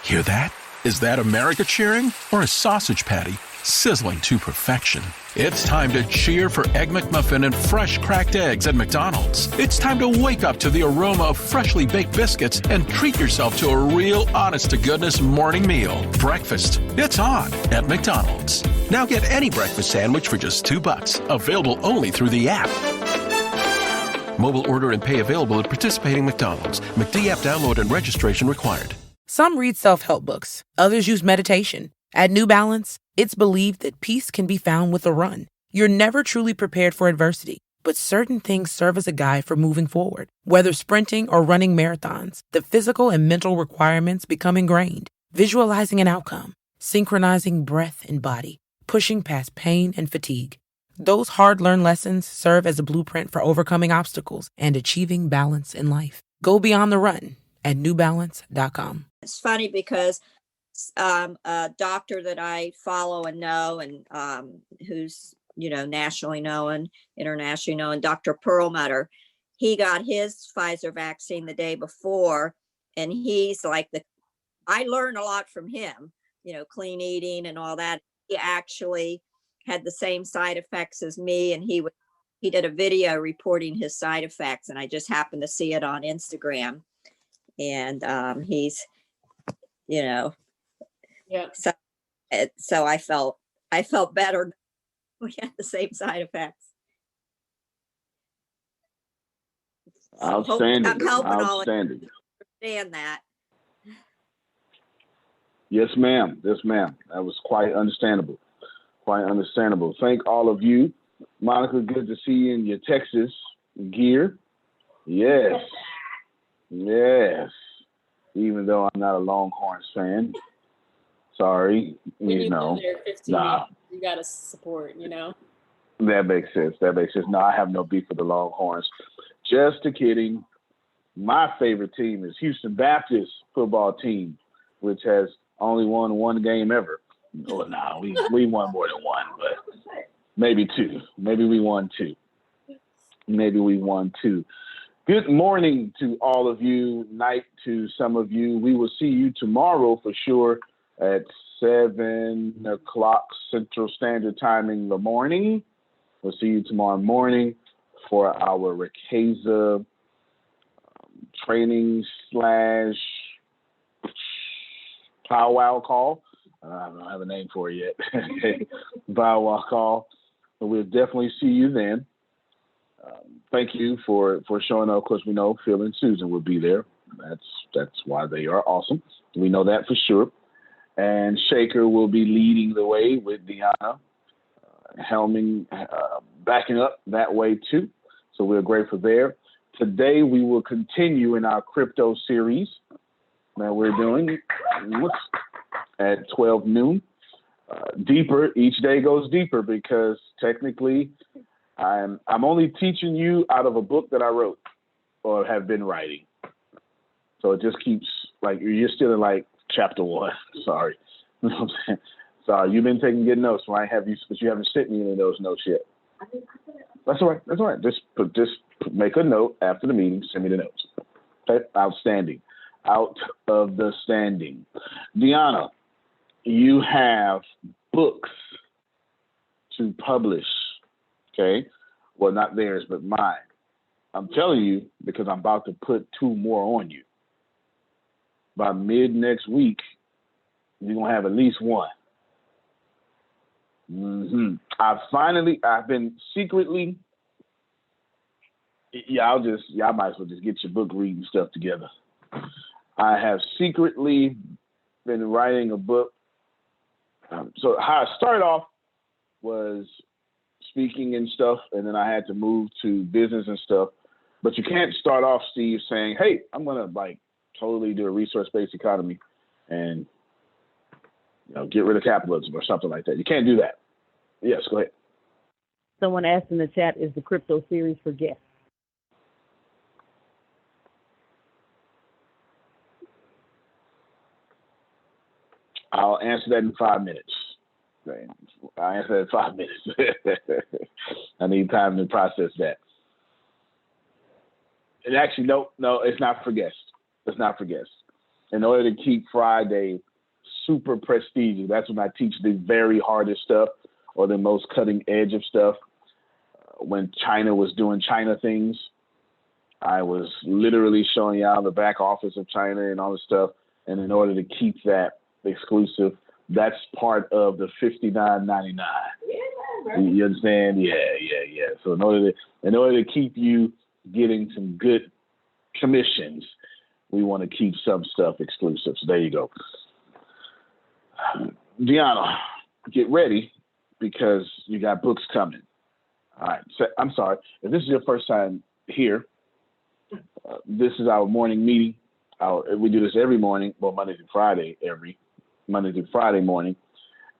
Hear that? Is that America cheering or a sausage patty sizzling to perfection? It's time to cheer for Egg McMuffin and fresh cracked eggs at McDonald's. It's time to wake up to the aroma of freshly baked biscuits and treat yourself to a real honest-to-goodness morning meal. Breakfast, it's on at McDonald's. Now get any breakfast sandwich for just $2. Available only through the app. Mobile order and pay available at participating McDonald's. McD app download and registration required. Some read self-help books. Others use meditation. At New Balance, it's believed that peace can be found with a run. You're never truly prepared for adversity, but certain things serve as a guide for moving forward. Whether sprinting or running marathons, the physical and mental requirements become ingrained. Visualizing an outcome, synchronizing breath and body, pushing past pain and fatigue. Those hard-learned lessons serve as a blueprint for overcoming obstacles and achieving balance in life. Go beyond the run at newbalance.com. It's funny because a doctor that I follow and know, and who's, nationally known, internationally known, Dr. Perlmutter, he got his Pfizer vaccine the day before, and he's like I learned a lot from him, clean eating and all that. He actually had the same side effects as me, and he did a video reporting his side effects, and I just happened to see it on Instagram. And he's, Yeah. so I felt better. We had the same side effects. Outstanding. I'm helping Outstanding. all understand that. Yes, ma'am. Yes, ma'am. That was quite understandable. Quite understandable. Thank all of you. Monica, good to see you in your Texas gear. Yes. Yes. Even though I'm not a Longhorns fan. Sorry. When you know. There 15 years, you got to support, That makes sense. That makes sense. No, I have no beef with the Longhorns. Just a kidding. My favorite team is Houston Baptist football team, which has only won one game ever. Oh, no, we won more than one, but maybe two. Maybe we won two. Good morning to all of you. Night to some of you. We will see you tomorrow for sure at 7 o'clock Central Standard Time in the morning. We'll see you tomorrow morning for our Ricasa training / powwow call. I don't have a name for it yet. Powwow call. But we'll definitely see you then. Thank you for showing up. Of course, we know Phil and Susan will be there. That's why they are awesome. We know that for sure. And Shaker will be leading the way with Deanna, helming, backing up that way too. So we're grateful there. Today we will continue in our crypto series that we're doing at 12 noon. Deeper, each day goes deeper because technically I'm only teaching you out of a book that I wrote or have been writing. So it just keeps you're still in chapter 1. Sorry. You know what I'm saying? Sorry, you've been taking good notes, right? But you haven't sent me any of those notes yet. That's all right. Just make a note after the meeting. Send me the notes. Okay? Outstanding. Out of the standing. Deanna, you have books to publish. Okay? Well, not theirs, but mine. I'm telling you because I'm about to put 2 more on you. By mid next week, you're going to have at least 1. I've been secretly, y'all might as well just get your book reading stuff together. I have secretly been writing a book. So how I started off was speaking and stuff, and then I had to move to business and stuff. But you can't start off, Steve, saying, hey, I'm going to totally do a resource-based economy and get rid of capitalism or something like that. You can't do that. Yes, go ahead. Someone asked in the chat, is the crypto series for guests? I'll answer that in 5 minutes. I'll answer that in 5 minutes. I need time to process that. And actually, no, it's not for guests. It's not for guests. in order to keep Friday super prestigious, that's when I teach the very hardest stuff or the most cutting edge of stuff. When China was doing China things, I was literally showing y'all the back office of China and all this stuff. And in order to keep that exclusive, that's part of the $59.99. Yeah, you understand? Yeah. So in order to keep you getting some good commissions, we want to keep some stuff exclusive. So there you go. Deanna, get ready because you got books coming. All right. So, I'm sorry. If this is your first time here, this is our morning meeting. We do this every morning, well, Monday through Friday morning.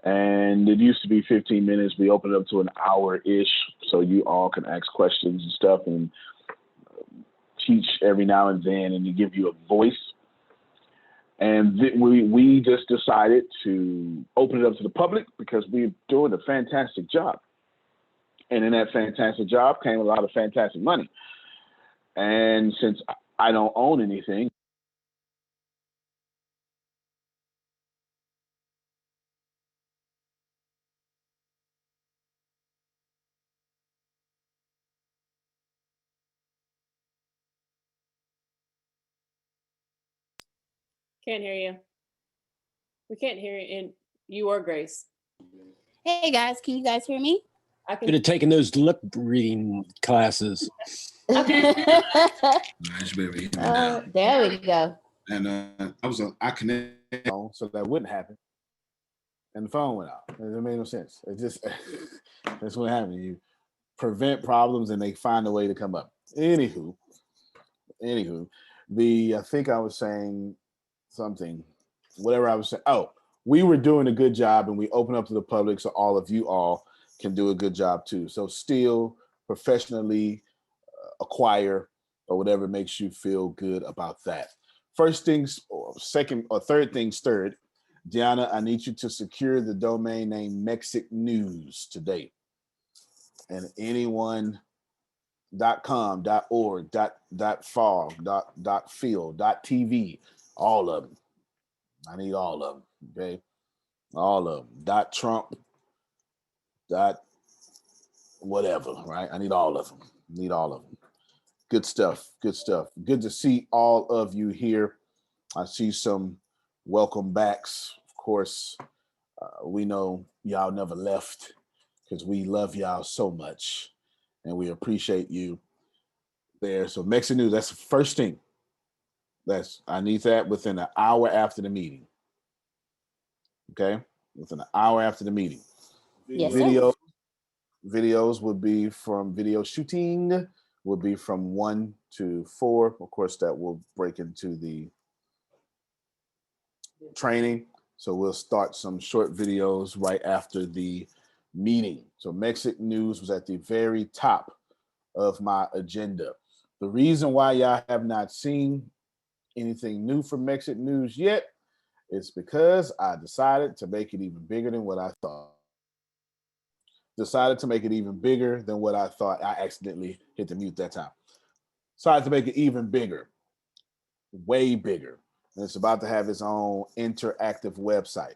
And it used to be 15 minutes. We open it up to an hour-ish so you all can ask questions and stuff and teach every now and then and to give you a voice. And we just decided to open it up to the public because we're doing a fantastic job. And in that fantastic job came a lot of fantastic money. And since I don't own anything, Can't hear you. We can't hear you. And you or Grace. Hey guys, can you guys hear me? I can. Should have taken those lip reading classes. Nice, baby. Hear me now. There we go. And I connected. so that wouldn't happen. And the phone went out. It made no sense. It just, that's what happened. You prevent problems and they find a way to come up. Anywho, I think I was saying something, whatever I was saying. Oh, we were doing a good job and we open up to the public so all of you all can do a good job too. So still professionally acquire or whatever makes you feel good about that. First things, or second or third things third, Deanna, I need you to secure the domain name MExit News today. And anyone .com, .org, .far, .field, .tv, all of them. I need all of them, okay? All of them. .trump, whatever, right? I need all of them. Good stuff. Good to see all of you here. I see some welcome backs. Of course, we know y'all never left because we love y'all so much and we appreciate you there. So MExit News, that's the first thing. I need that within an hour after the meeting. Okay? Within an hour after the meeting. Yes, Videos would be from video shooting, would be from 1 to 4. Of course, that will break into the training. So we'll start some short videos right after the meeting. So MExit News was at the very top of my agenda. The reason why y'all have not seen anything new from MExit News yet is because I decided to make it even bigger than what I thought. I accidentally hit the mute that time. Decided to make it even bigger, way bigger. And it's about to have its own interactive website.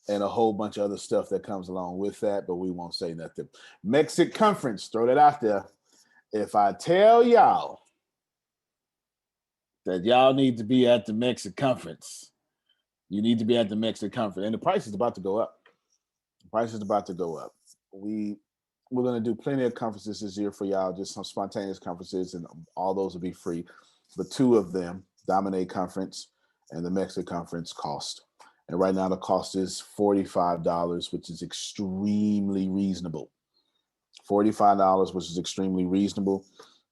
And a whole bunch of other stuff that comes along with that, but we won't say nothing. MExit Conference, throw that out there. If I tell y'all that y'all need to be at the MExit Conference, you need to be at the MExit Conference. And the price is about to go up. We're going to do plenty of conferences this year for y'all, just some spontaneous conferences, and all those will be free. But 2 of them, Dominate Conference and the MExit Conference, cost. And right now the cost is $45, which is extremely reasonable. $45, which is extremely reasonable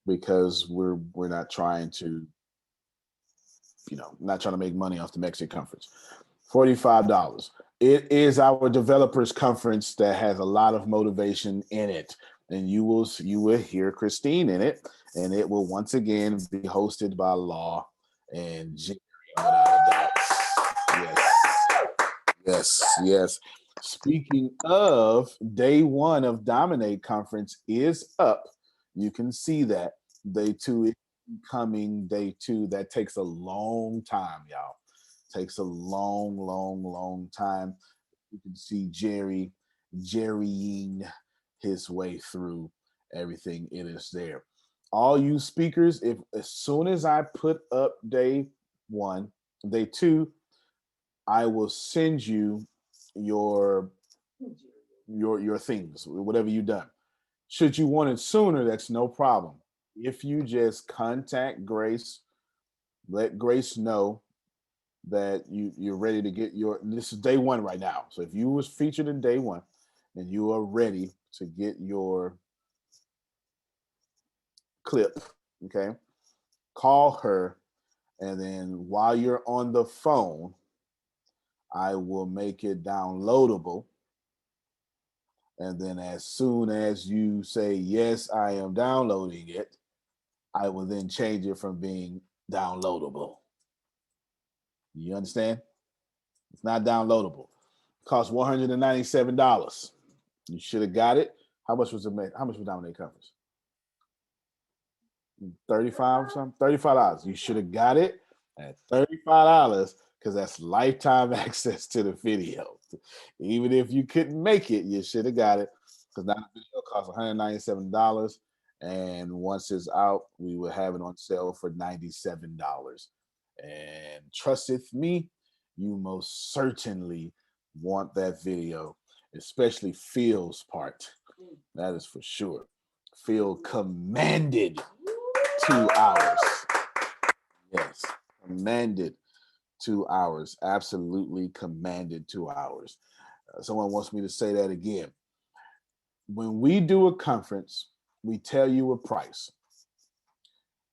because we're not trying to, not trying to make money off the MExit Conference. $45. It is our developers conference that has a lot of motivation in it. And you will hear Christine in it. And it will once again be hosted by Law and Jerry, without a doubt. Yes. Speaking of, day 1 of Dominate Conference is up. You can see that. Day 2 is coming. Day 2, that takes a long time, y'all. Takes a long time. You can see Jerrying his way through everything. It is there. All you speakers, if as soon as I put up day 1, day 2, I will send you your things, whatever you've done. Should you want it sooner, that's no problem. If you just contact Grace, let Grace know that you're ready to get your, this is day 1 right now. So if you was featured in day 1 and you are ready to get your clip, okay, call her, and then while you're on the phone, I will make it downloadable. And then as soon as you say, yes, I am downloading it, I will then change it from being downloadable. You understand? It's not downloadable. It costs $197. You should have got it. How much was it? How much was Dominate Conference? 35 or something? $35. You should have got it at $35 because that's lifetime access to the video. Even if you couldn't make it, you should have got it because now the video costs $197. And once it's out, we will have it on sale for $97. And trusteth me, you most certainly want that video, especially Phil's part. That is for sure. Phil commanded 2 hours. Yes, commanded 2 hours. Absolutely commanded 2 hours. Someone wants me to say that again. When we do a conference, we tell you a price.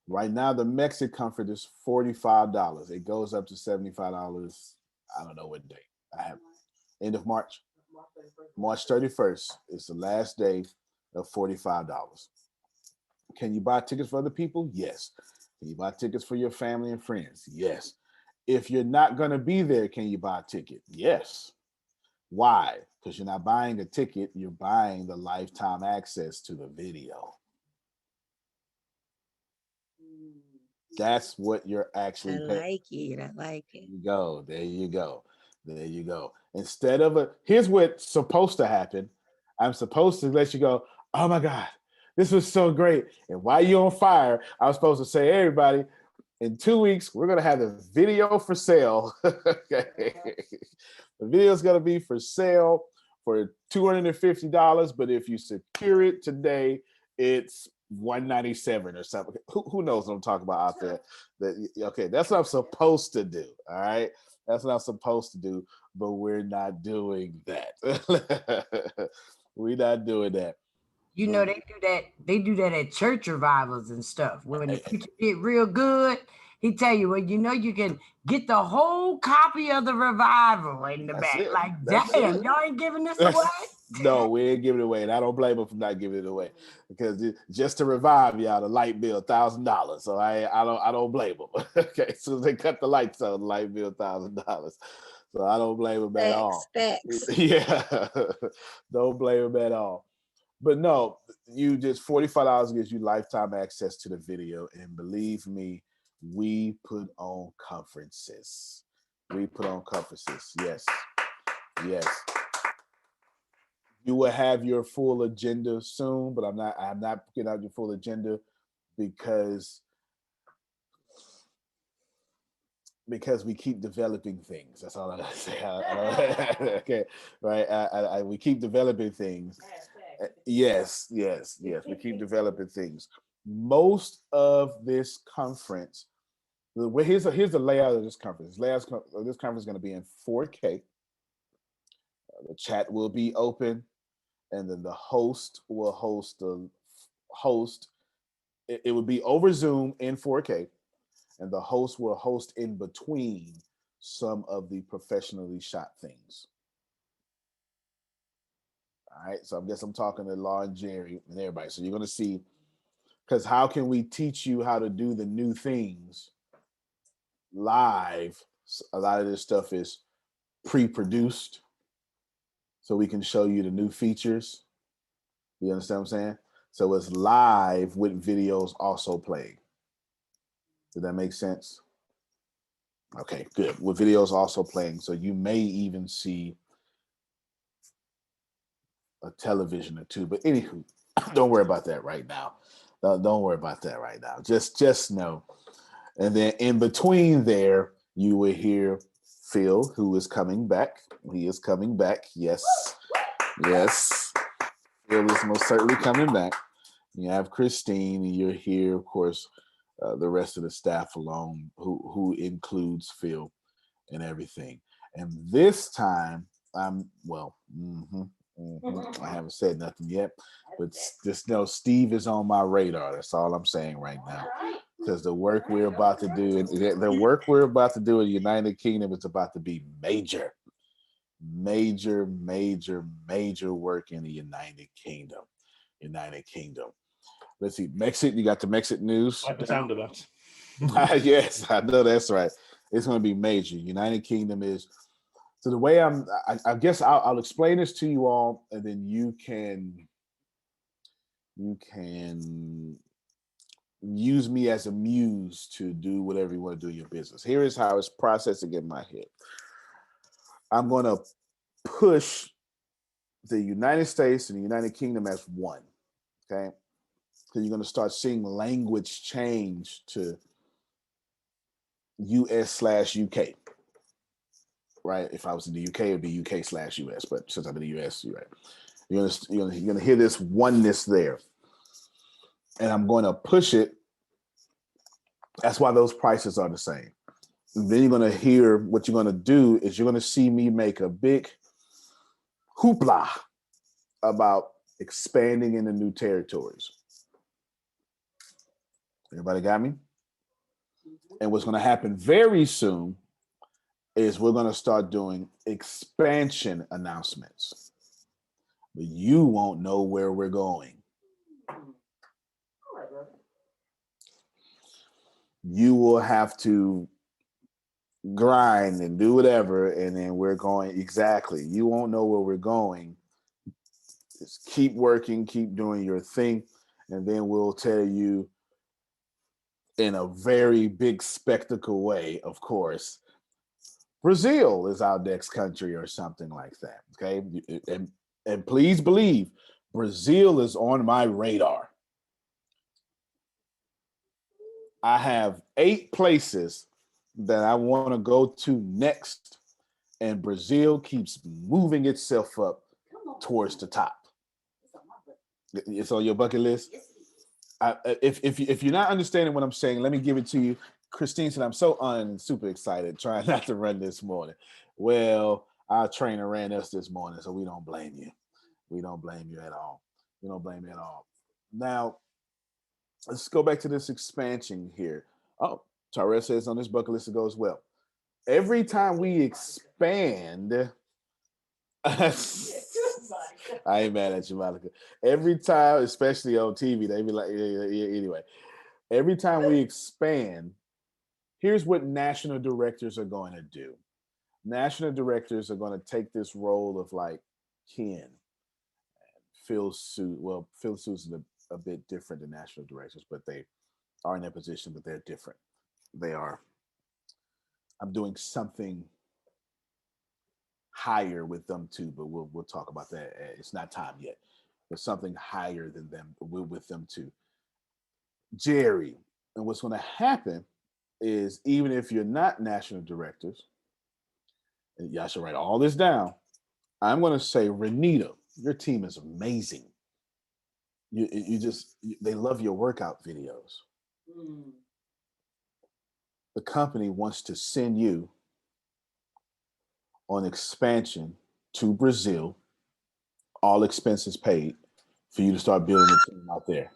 Right now, the MExit conference is $45. It goes up to $75. I don't know what date. I have end of March. March 31st is the last day of $45. Can you buy tickets for other people? Yes. Can you buy tickets for your family and friends? Yes. If you're not going to be there, can you buy a ticket? Yes. Why? Because you're not buying a ticket, you're buying the lifetime access to the video. That's what you're actually paying. I like it. There you go. There you go. There you go. Instead of here's what's supposed to happen. I'm supposed to let you go, oh my God, this was so great. And while you're on fire, I was supposed to say, hey, everybody, in 2 weeks, we're going to have the video for sale. Okay. The video is going to be for sale for $250. But if you secure it today, it's $197 or something. Who knows what I'm talking about out there? Okay, that's what I'm supposed to do. All right. That's what I'm supposed to do. But we're not doing that. We're not doing that. You know, they do that at church revivals and stuff. When the preacher get real good, he tell you, well, you know, you can get the whole copy of the revival in the That's back. it. Like, That's damn, it. y'all ain't giving this away? No, we ain't giving it away. And I don't blame them for not giving it away. Because just to revive y'all, the light bill $1,000. So I don't blame them. Okay. As soon as they cut the lights on, the light bill $1,000. So I don't blame them at all. Facts. Yeah. Don't blame them at all. But no, you just $45 gives you lifetime access to the video. And believe me, we put on conferences. We put on conferences. Yes. Yes. You will have your full agenda soon, but I'm not getting out your full agenda because we keep developing things. That's all I gotta say. Okay, right? We keep developing things. Yes. We keep developing things. Most of this conference, here's the layout of this conference. This conference is going to be in 4K. The chat will be open, and then the host will host the host. It would be over Zoom in 4K, and the host will host in between some of the professionally shot things. All right, so I guess I'm talking to Law and Jerry and everybody. So you're going to see, because how can we teach you how to do the new things live? A lot of this stuff is pre-produced, so we can show you the new features. You understand what I'm saying? So it's live with videos also playing. Did that make sense? Okay, good. With videos also playing. So you may even see a television or two. But anywho, don't worry about that right now. Don't worry about that right now. Just know. And then in between there, you will hear Phil, who is coming back. He is coming back. Yes. Yes. Phil is most certainly coming back. You have Christine, and you'll hear, of course, the rest of the staff alone, who includes Phil and everything. And this time, I haven't said nothing yet, but just know Steve is on my radar. That's all I'm saying right now. Because the work we're about to do, in United Kingdom is about to be major work in the United Kingdom. Let's see, MExit. You got the MExit news. I like the sound of that. Yes, I know that's right. It's going to be major. United Kingdom is. So the way I guess I'll explain this to you all, and then you can use me as a muse to do whatever you want to do in your business. Here is how it's processing in my head. I'm going to push the United States and the United Kingdom as one, okay? So you're going to start seeing language change to US/UK, right? If I was in the UK, it'd be UK/US, but since I'm in the US, you're right. You're gonna hear this oneness there. And I'm going to push it. That's why those prices are the same. And then you're going to hear what you're going to do is you're going to see me make a big hoopla about expanding into new territories. Everybody got me? And what's going to happen very soon is we're going to start doing expansion announcements. But you won't know where we're going. You will have to grind and do whatever, and then we're going exactly. You won't know where we're going. Just keep working, keep doing your thing, and then we'll tell you in a very big spectacle way, of course, Brazil is our next country or something like that. Okay. And please believe Brazil is on my radar. I have 8 places that I want to go to next, and Brazil keeps moving itself up towards the top. It's on your bucket list. If you're not understanding what I'm saying, let me give it to you. Christine said, I'm so super excited, trying not to run this morning. Well, our trainer ran us this morning, so we don't blame you. We don't blame you at all. We don't blame you at all. Now, let's go back to this expansion here. Oh, Tara says on this bucket list it goes well. Every time we expand, I ain't mad at you, Monica. Every time, especially on TV, they be like, anyway. Every time we expand, here's what national directors are going to do. National directors are going to take this role of like Ken, Phil Suit. Well, Phil Suit's a bit different than national directors, but they are in their position, but they're different. They are. I'm doing something higher with them too, but we'll talk about that. It's not time yet, but something higher than them with them too. Jerry, and what's going to happen is even if you're not national directors, and y'all should write all this down, I'm going to say, Renita, your team is amazing. They love your workout videos. The company wants to send you on expansion to Brazil, all expenses paid, for you to start building a team out there.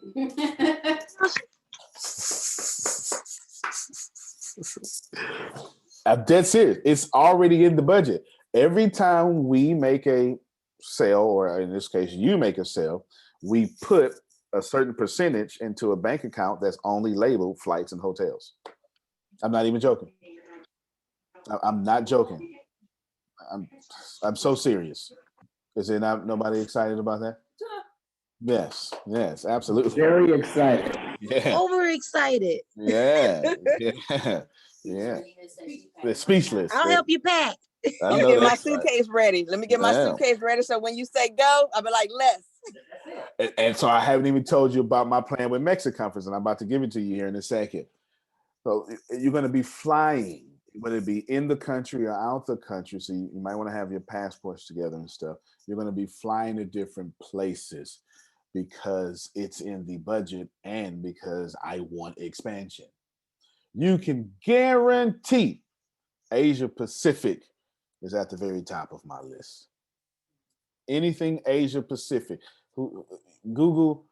I'm dead serious. It's already in the budget. Every time we make a sale, or in this case, you make a sale, we put a certain percentage into a bank account that's only labeled flights and hotels. I'm not even joking. I'm not joking. I'm so serious. Is there not nobody excited about that? Yes, yes, absolutely. Very excited. Yeah, Overexcited. yeah, yeah, yeah. They're speechless. I'll help you pack. I I'm know getting my that's right. suitcase ready. Let me get my Yeah. suitcase ready. So when you say go, I'll be like, let's. And so I haven't even told you about my plan with MExit Conference, and I'm about to give it to you here in a second. So you're going to be flying, whether it be in the country or out the country. So you might want to have your passports together and stuff. You're going to be flying to different places because it's in the budget and because I want expansion. You can guarantee Asia Pacific is at the very top of my list. Anything Asia Pacific. Google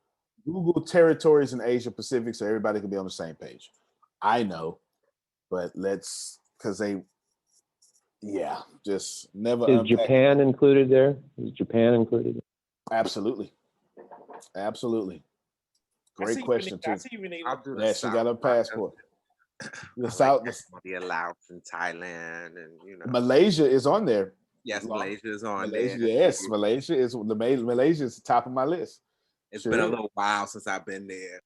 territories in Asia Pacific so everybody can be on the same page. I know, but just never. Is Japan included there? Is Japan included? Absolutely. Great question too. Yeah, she got her passport. The South, the Laos and Thailand, and Malaysia is on there. Yes, Malaysia is on Malaysia, there. yes, Malaysia is the top of my list. It's been a little while since I've been there.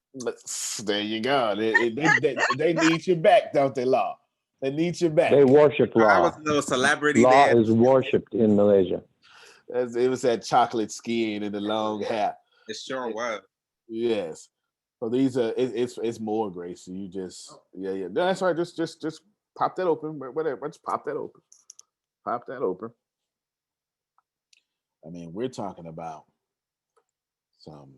There you go. They need you back, don't they, Law? They need you back. They worship Law. I was a little celebrity Law there. is worshipped in Malaysia. It was that chocolate skin and the long hair. It sure was. Yes. So these are it's more, Gracie. You just yeah. No, that's right. Just pop that open. Whatever. Just pop that open. Pop that open. I mean, we're talking about some.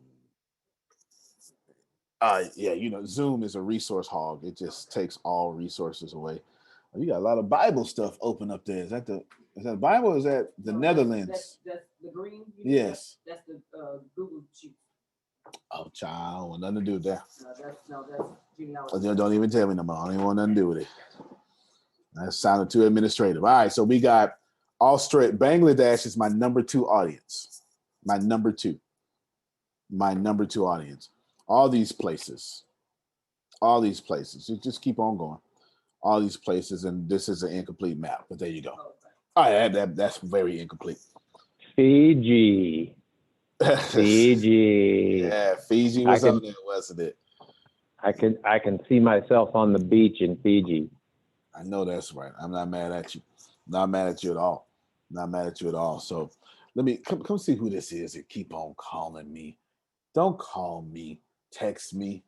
Zoom is a resource hog. It just takes all resources away. You got a lot of Bible stuff open up there. Is that Bible? Or is that the Netherlands? That's the green. Yes. That's the Google sheet. Oh, child, I don't want nothing to do with that. That's genealogy. Don't even tell me no more. I don't even want nothing to do with it. That sounded too administrative. All right, so we got Australia. Bangladesh is my number 2 audience. My number two audience. All these places. You just keep on going. All these places, and this is an incomplete map, but there you go. All right, that's very incomplete. Fiji. Yeah, Fiji was on there, wasn't it? I can see myself on the beach in Fiji. I know that's right. I'm not mad at you. Not mad at you at all. So let me come see who this is and keep on calling me. Don't call me. Text me.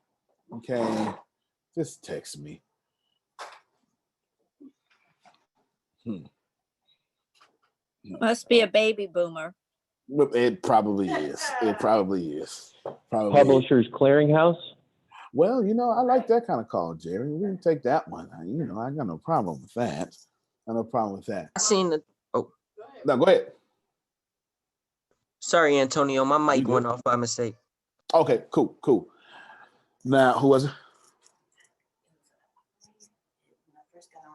Okay? Just text me. Must be a baby boomer. It probably is. Publishers Clearinghouse? Well, I like that kind of call, Jerry. We can take that one. I got no problem with that. I seen the. Oh, no, go ahead. Sorry, Antonio. My mic went off by mistake. Okay, cool. Now, who was it?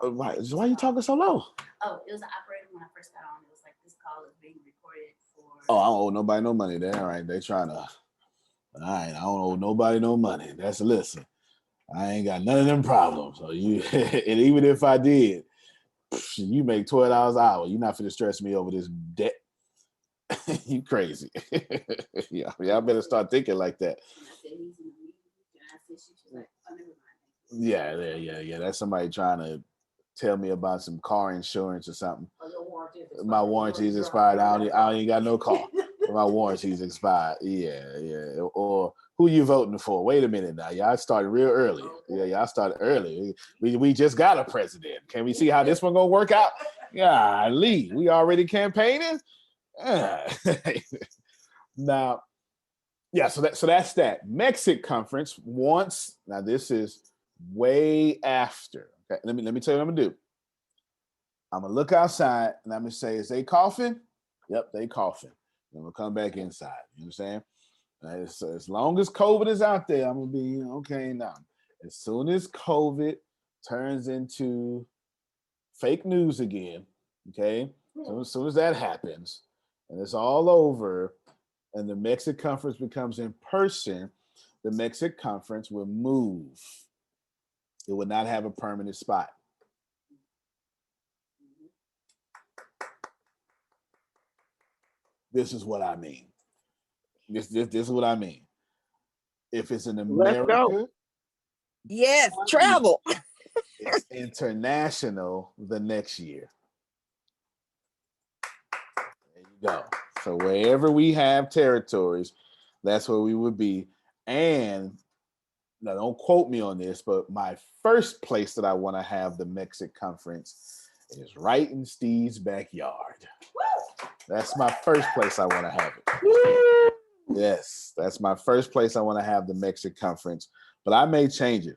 Right. Why are you talking so low? Oh, it was the operator when I first got on. It was like, this call is being recorded for. Oh, I don't owe nobody no money there. All right, they trying to. All right, I don't owe nobody no money. Listen. I ain't got none of them problems. So you, and even if I did, you make $12 an hour. You're not finna stress me over this debt. You crazy. Y'all better start thinking like that. Yeah. That's somebody trying to tell me about some car insurance or something. My warranty's expired. I don't even got no car. My warranty's expired. Yeah. Or who you voting for? Wait a minute now. Y'all started real early. Yeah, y'all started early. We just got a president. Can we see how this one gonna work out? Golly, we already campaigning? Now, yeah, so that's that. MExit conference once. Now this is way after. Okay, let me tell you what I'm gonna do. I'm gonna look outside and I'm gonna say, is they coughing? Yep, they coughing. I'm gonna come back inside. You understand? As long as COVID is out there, I'm gonna be okay now. As soon as COVID turns into fake news again, okay? So as soon as that happens and it's all over and the MExit conference becomes in person, the MExit conference will move. It will not have a permanent spot. This is what I mean. This is what I mean. If it's in Let's go. America, Yes, travel. it's international the next year. There you go. So wherever we have territories, that's where we would be. And now don't quote me on this, but my first place that I want to have the MExit conference is right in Steve's backyard. That's my first place I want to have it. Yes, that's my first place I want to have the MExit conference. But I may change it.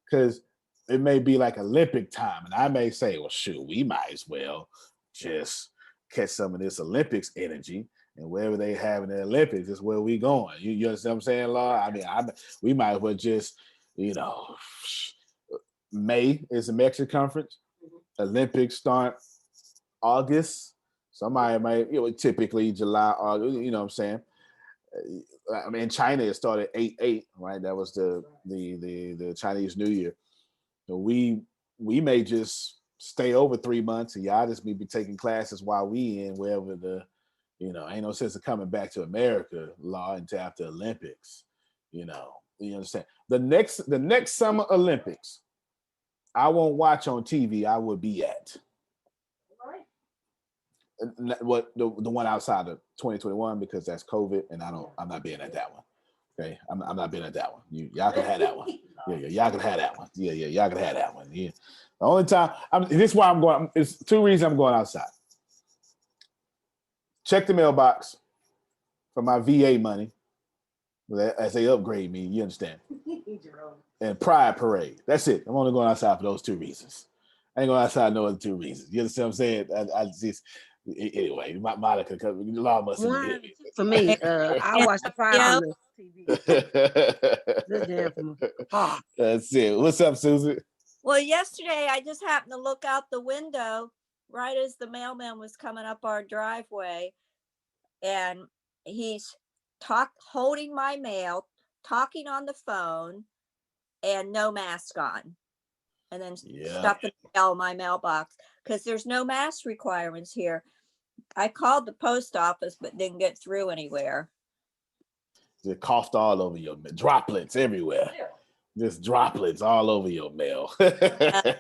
Because it may be like Olympic time, and I may say, well, shoot, we might as well just catch some of this Olympics energy, and wherever they have in the Olympics is where we going. You understand what I'm saying, Laura? I mean, we might as well just, May is the MExit conference. Olympics start August. Somebody might, typically July, August, you know what I'm saying? I mean, in China, it started 8/8, right? That was the Chinese New Year. So we may just stay over 3 months, and y'all just be taking classes while we in wherever ain't no sense of coming back to America, Law, until after Olympics. You understand? The next Summer Olympics, I won't watch on TV. I will be at. What the one outside of 2021, because that's COVID, and I'm not being at that one. Okay, I'm not being at that one. Y'all can have that one. Yeah, y'all can have that one. Yeah, y'all can have that one. Yeah. The only time this is why I'm going. It's two reasons I'm going outside. Check the mailbox for my VA money as they upgrade me. You understand? And Pride Parade. That's it. I'm only going outside for those two reasons. I ain't going outside no other two reasons. You understand what I'm saying? I just. Anyway, Monica, Law must have for me. I watch the Pride on the TV. Good damn from afar. That's it. What's up, Susan? Well, yesterday I just happened to look out the window right as the mailman was coming up our driveway, and he's holding my mail, talking on the phone, and no mask on, and then stuffing my mailbox because there's no mask requirements here. I called the post office, but didn't get through anywhere. Just coughed all over your droplets everywhere. Just droplets all over your mail. I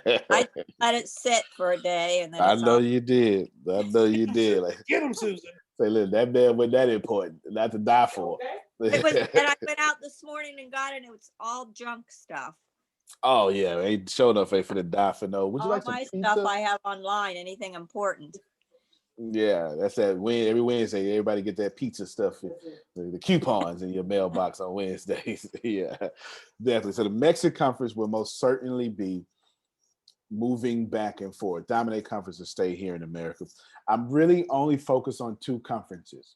let it sit for a day, and then I know you did. Like, Get him, Susan. Say, look, that mail wasn't that important, not to die for. It was, and I went out this morning and got it, and it was all junk stuff. Oh yeah, ain't sure enough ain't for the die for no. Would you all like some my pizza? stuff I have online, anything important. Yeah, that's that. Every Wednesday, everybody get that pizza stuff, the coupons in your mailbox on Wednesdays. Yeah, definitely. So the MExit conference will most certainly be moving back and forth. Dominate Conference will stay here in America. I'm really only focused on two conferences.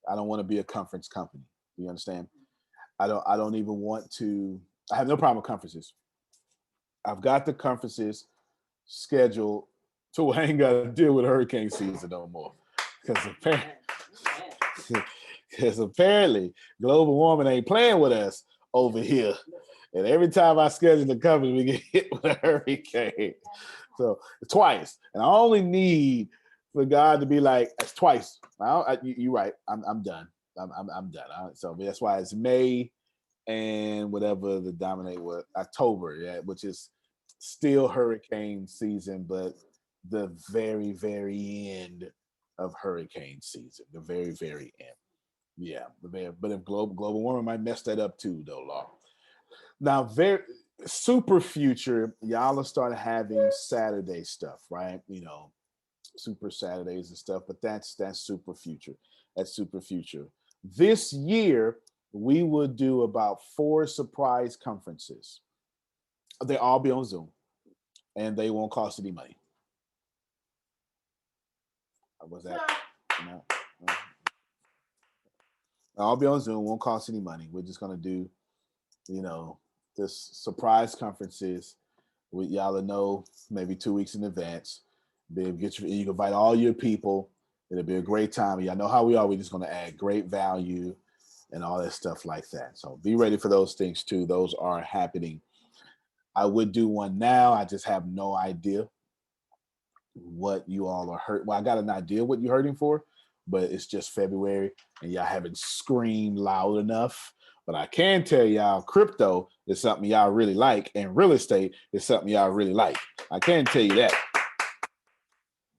I don't want to be a conference company. You understand? I don't even want to. I have no problem with conferences. I've got the conferences scheduled so I ain't got to deal with hurricane season no more. Because apparently global warming ain't playing with us over here. And every time I schedule the conference, we get hit with a hurricane. So twice. And I only need for God to be like, that's twice. You're right. I'm done. I'm done. So that's why it's May and whatever the dominate was, October, which is still hurricane season, but the very, very end of hurricane season, the very, very end. Yeah, but if global warming might mess that up too, though, Law. Now, very super future, y'all will start having Saturday stuff, right? Super Saturdays and stuff, but that's super future. That's super future. This year, we will do about 4 surprise conferences. They all be on Zoom, and they won't cost any money. Was that? No. I'll be on Zoom. Won't cost any money. We're just gonna do, this surprise conferences. Y'all will know maybe 2 weeks in advance. You can invite all your people. It'll be a great time. Y'all know how we are. We're just gonna add great value and all that stuff like that. So be ready for those things too. Those are happening. I would do one now. I just have no idea what you all are hurt. Well, I got an idea what you're hurting for, but it's just February and y'all haven't screamed loud enough. But I can tell y'all crypto is something y'all really like, and real estate is something y'all really like. I can tell you that.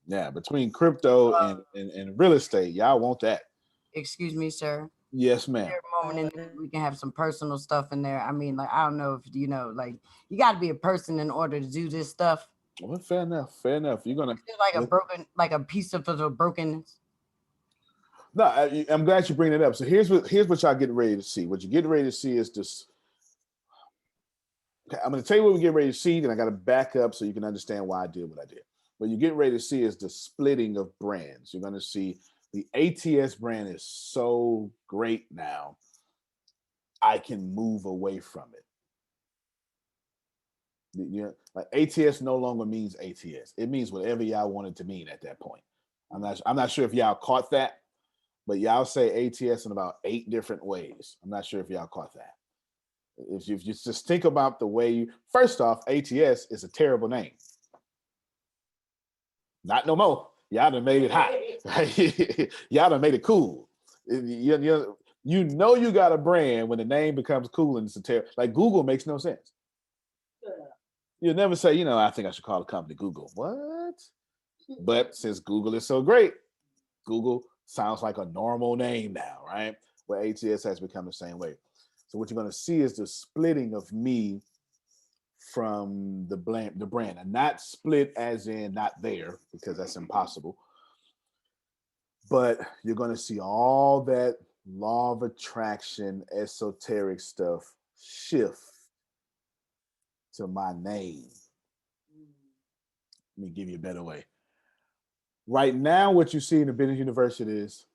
Yeah, between crypto and real estate, y'all want that. Excuse me, sir. Yes, ma'am. There a moment in there we can have some personal stuff in there. I mean, like, I don't know if you know, like, you got to be a person in order to do this stuff. Well, fair enough. Fair enough. You're gonna like a piece of the brokenness. No, I'm glad you bring it up. So here's what y'all getting ready to see. What you're getting ready to see is this. Okay, I'm going to tell you what we get ready to see, and I got to back up so you can understand why I did what I did. What you're getting ready to see is the splitting of brands. You're going to see the ATS brand is so great now, I can move away from it. Like ATS no longer means ATS. It means whatever y'all want it to mean at that point. I'm not sure if y'all caught that, but y'all say ATS in about 8 different ways. I'm not sure if y'all caught that. If you just think about the way you, first off, ATS is a terrible name. Not no more. Y'all done made it hot. Y'all done made it cool. You know you got a brand when the name becomes cool and it's a terrible. Like Google makes no sense. You'll never say, I think I should call the company Google. What? But since Google is so great, Google sounds like a normal name now, right? Well, ATS has become the same way. So what you're going to see is the splitting of me from the brand, and not split as in not there, because that's impossible. But you're going to see all that law of attraction, esoteric stuff shift to my name. Let me give you a better way. Right now, what you see in the business university is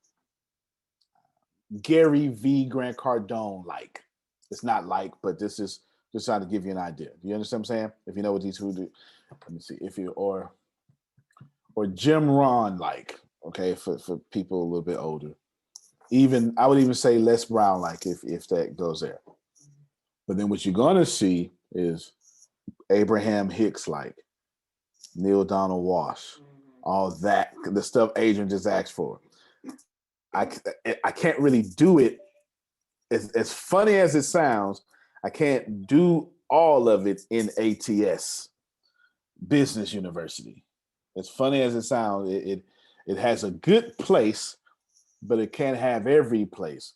Gary V. Grant Cardone like. It's not like, but this is just trying to give you an idea. Do you understand what I'm saying? If you know what these two do, let me see. If you or Jim Ron like, okay, for people a little bit older. Even I would even say Les Brown like if that goes there. But then what you're gonna see is Abraham Hicks like, Neil Donald Walsh, all that, the stuff Adrian just asked for. I can't really do it. As funny as it sounds, I can't do all of it in ATS, Business University. As funny as it sounds, it has a good place, but it can't have every place.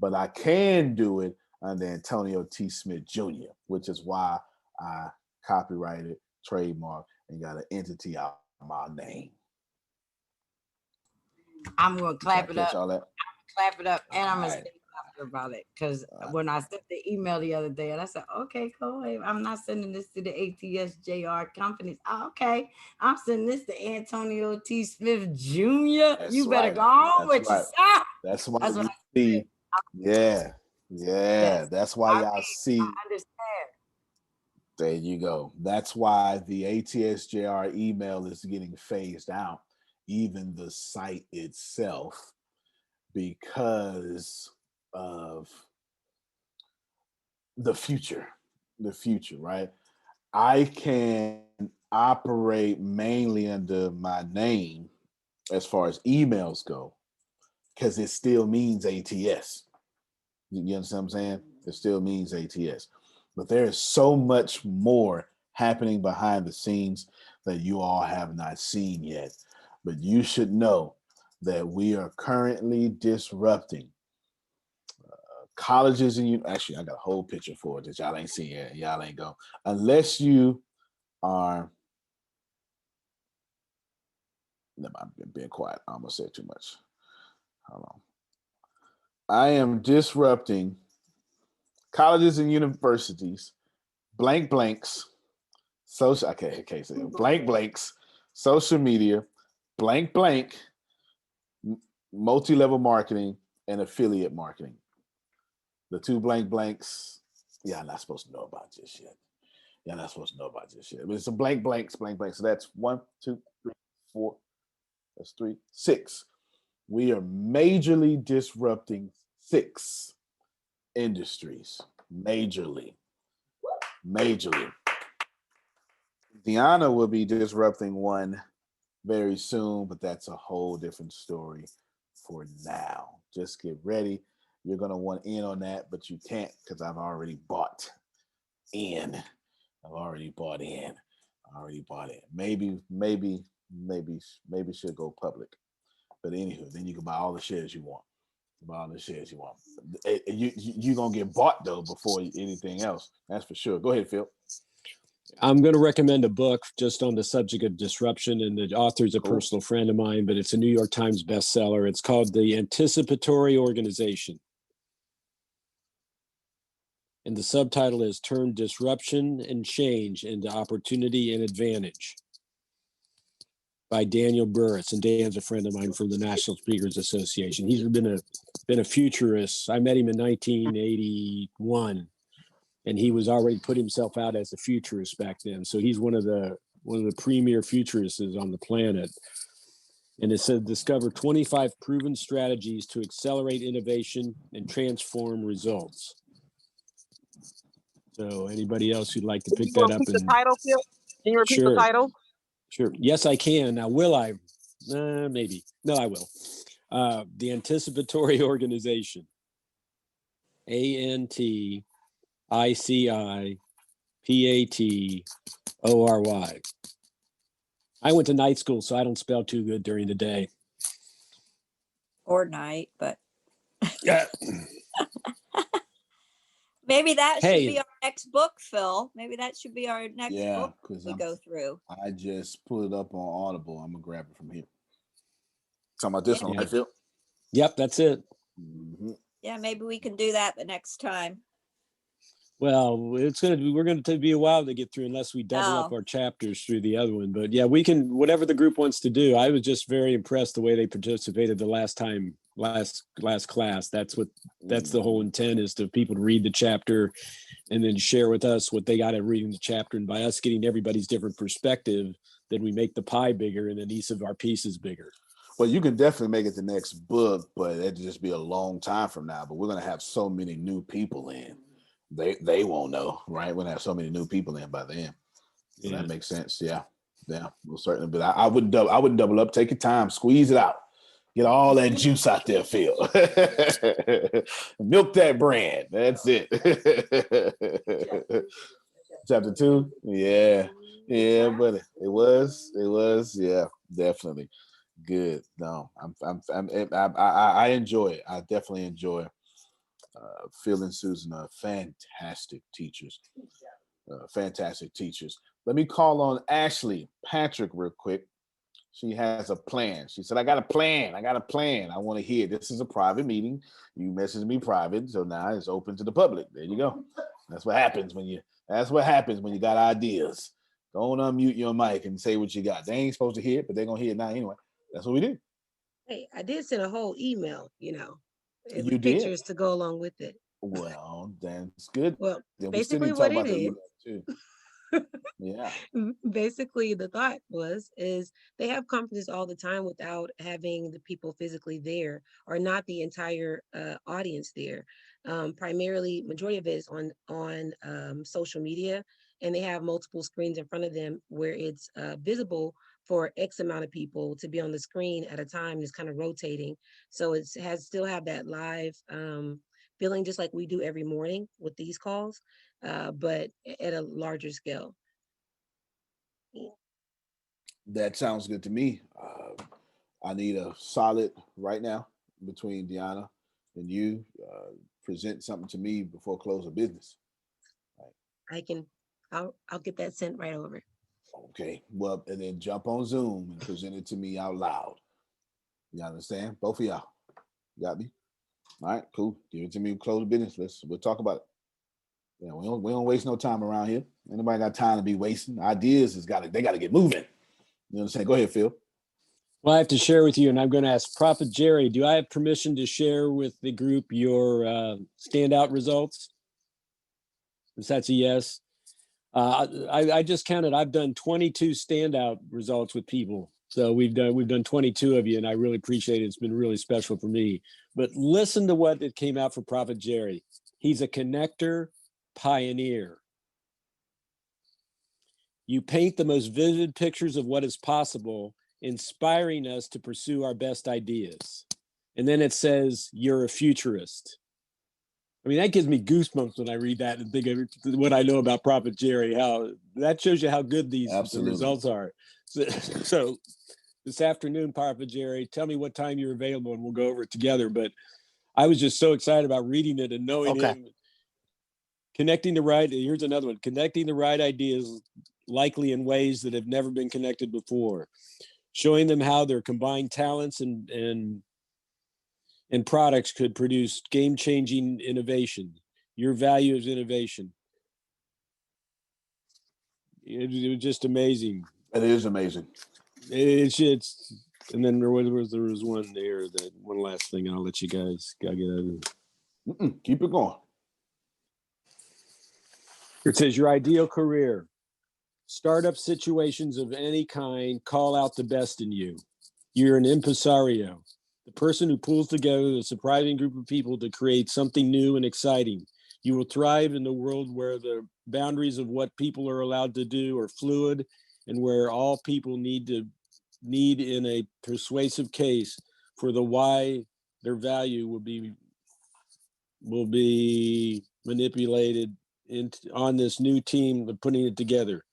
But I can do it under Antonio T. Smith Jr., which is why I copyrighted, trademark, and got an entity out of my name. I'm going to clap it up. Clap it up, and I'm going to right. say about it, because when I sent the email the other day and I said, okay, cool, I'm not sending this to the ATSJR companies. Oh, okay, I'm sending this to Antonio T. Smith Jr. That's you better right. go on That's with right. yourself. That's why That's you what see. Yeah. Yes. That's why y'all see. I understand. There you go. That's why the ATSJR email is getting phased out, even the site itself, because of the future, right? I can operate mainly under my name as far as emails go, because it still means ATS. You understand what I'm saying? It still means ATS. But there is so much more happening behind the scenes that you all have not seen yet. But you should know that we are currently disrupting colleges and actually I got a whole picture for it that y'all ain't seen yet. Y'all ain't go unless you are. I'm being quiet. I almost said too much. Hold on. I am disrupting colleges and universities, blanks, social. Okay, so blanks, social media, blank, multi-level marketing, and affiliate marketing. The two blanks, y'all not supposed to know about just yet. Y'all not supposed to know about this shit. But it's a blanks. So that's 1, 2, 3, 4. That's 3, 6. We are majorly disrupting 6 industries. Majorly. Deanna will be disrupting one very soon, but that's a whole different story for now. Just get ready. You're going to want in on that, but you can't because I've already bought in. I've already bought in. I already bought it. Maybe should go public. But anywho, then you can buy all the shares you want. Buy all the shares you want. You're going to get bought, though, before anything else. That's for sure. Go ahead, Phil. I'm going to recommend a book just on the subject of disruption, and the author's a personal friend of mine, but it's a New York Times bestseller. It's called The Anticipatory Organization. And the subtitle is Turn Disruption and Change into Opportunity and Advantage by Daniel Burris. And Dan's a friend of mine from the National Speakers Association. He's been a futurist. I met him in 1981, and he was already put himself out as a futurist back then. So he's one of the premier futurists on the planet. And it said, discover 25 proven strategies to accelerate innovation and transform results. So anybody else who'd like to pick that up? The title, Phil? Can you repeat the title? Sure. Yes, I can. Now, will I? Maybe. No, I will. The Anticipatory Organization. ANTICIPATORY. I went to night school, so I don't spell too good during the day. Or night, but Yeah. maybe that should be our next book, Phil. Maybe that should be our next book we go through. I just pulled it up on Audible. I'm going to grab it from here. Talking about this one, right, Phil? Yep, that's it. Mm-hmm. Yeah, maybe we can do that the next time. Well, we're going to be a while to get through unless we double up our chapters through the other one. But yeah, we can, whatever the group wants to do. I was just very impressed the way they participated the last class. That's the whole intent, is to people to read the chapter and then share with us what they got at reading the chapter. And by us getting everybody's different perspective, then we make the pie bigger and then each of our pieces bigger. Well, you can definitely make it the next book, but it'd just be a long time from now. But we're going to have so many new people in. They won't know, right? We're going to have so many new people in by then. So that makes sense. Yeah. We'll certainly. But I wouldn't double up. Take your time. Squeeze it out. Get all that juice out there, Phil. Milk that brand. That's it. Chapter 2. Yeah, buddy. It was. Yeah, definitely. Good. No, I enjoy it. I definitely enjoy Phil and Susan are fantastic teachers. Fantastic teachers. Let me call on Ashley Patrick real quick. She has a plan. She said, I got a plan. I want to hear. This is a private meeting. You messaged me private, so now it's open to the public. There you go. That's what happens when you got ideas. Don't unmute your mic and say what you got. They ain't supposed to hear it, but they're gonna hear it now anyway. That's what we do. Hey, I did send a whole email, You did? pictures to go along with it. Well, that's good. Well, then basically what it is. Too. Yeah. Basically, the thought is they have conferences all the time without having the people physically there, or not the entire audience there. Primarily, majority of it is on social media, and they have multiple screens in front of them where it's visible for X amount of people to be on the screen at a time. It's kind of rotating, so it still have that live feeling, just like we do every morning with these calls, but at a larger scale. That sounds good to me. I need a solid right now between Deanna and you. Present something to me before close of business. Right. I'll get that sent right over. Okay. Well, and then jump on Zoom and present it to me out loud. You understand? Both of y'all. Got me? All right, cool. Give it to me. Close business. We'll talk about it. Yeah, we don't waste no time around here. Anybody got time to be wasting? Ideas they got to get moving. You understand? Go ahead, Phil. Well, I have to share with you, and I'm going to ask Prophet Jerry, do I have permission to share with the group your standout results? If that's a yes. I just counted. I've done 22 standout results with people. So we've done 22 of you, and I really appreciate it. It's been really special for me. But listen to what it came out for Prophet Jerry. He's a connector pioneer. You paint the most vivid pictures of what is possible, inspiring us to pursue our best ideas. And then it says, you're a futurist. I mean, that gives me goosebumps when I read that and think of what I know about Prophet Jerry, how that shows you how good the results are. So this afternoon, Prophet Jerry, tell me what time you're available and we'll go over it together. But I was just so excited about reading it and knowing him. Here's another one, connecting the right ideas likely in ways that have never been connected before, showing them how their combined talents and products could produce game-changing innovation. Your value is innovation. It was just amazing. It is amazing. It's and then there was one there, that one last thing, and I'll let you guys get out of it. Keep it going. It says your ideal career. Startup situations of any kind call out the best in you. You're an impresario, the person who pulls together a surprising group of people to create something new and exciting. You will thrive in the world where the boundaries of what people are allowed to do are fluid, and where all people need in a persuasive case for the why their value will be manipulated on this new team of putting it together.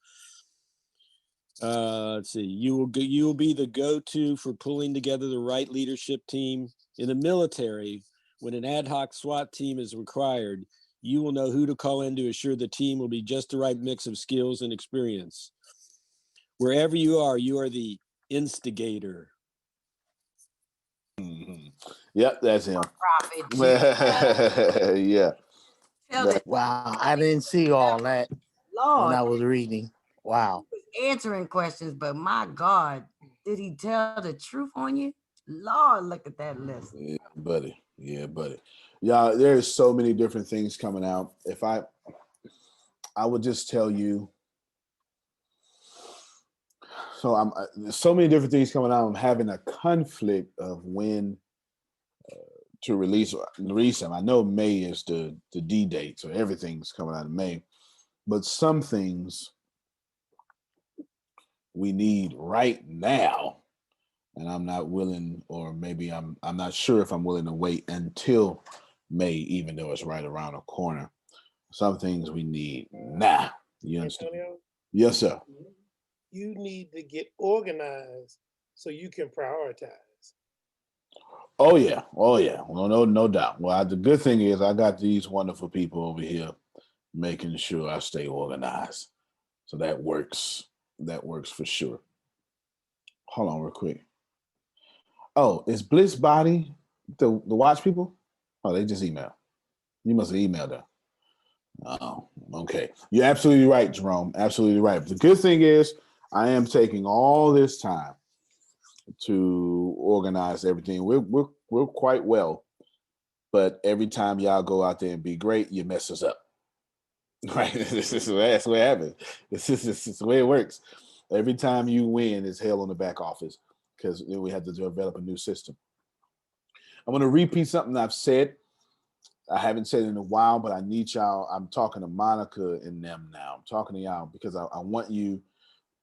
Let's see. You will be the go-to for pulling together the right leadership team. In the military, when an ad hoc SWAT team is required, you will know who to call in to assure the team will be just the right mix of skills and experience. Wherever you are the instigator. Yep, that's him. Prophet. Yeah. Wow, I didn't see all that when I was reading. Wow. He was answering questions, but my God, did he tell the truth on you? Lord, look at that list. Yeah, buddy. Yeah, buddy. Yeah, there's so many different things coming out. If I would just tell you, so there's so many different things coming out. I'm having a conflict of when to release them. I know May is the D date, so everything's coming out in May, but some things we need right now, and I'm not willing, or maybe I'm not sure if I'm willing to wait until May, even though it's right around the corner. Some things we need now. You understand? Antonio, Yes, sir. you need to get organized so you can prioritize. Oh yeah. Well, no doubt. Well, the good thing is I got these wonderful people over here making sure I stay organized. So that works. That works for sure. Hold on real quick. Oh, is Bliss Body the watch people? Oh, they just emailed. You must have emailed them. Oh, okay. You're absolutely right, Jerome. Absolutely right. The good thing is I am taking all this time to organize everything. We're quite well, but every time y'all go out there and be great, you mess us up. Right? That's what happens. This is the way it works. Every time you win, it's hell on the back office because we have to develop a new system. I'm going to repeat something I've said. I haven't said it in a while, but I need y'all. I'm talking to Monica and them now. I'm talking to y'all because I want you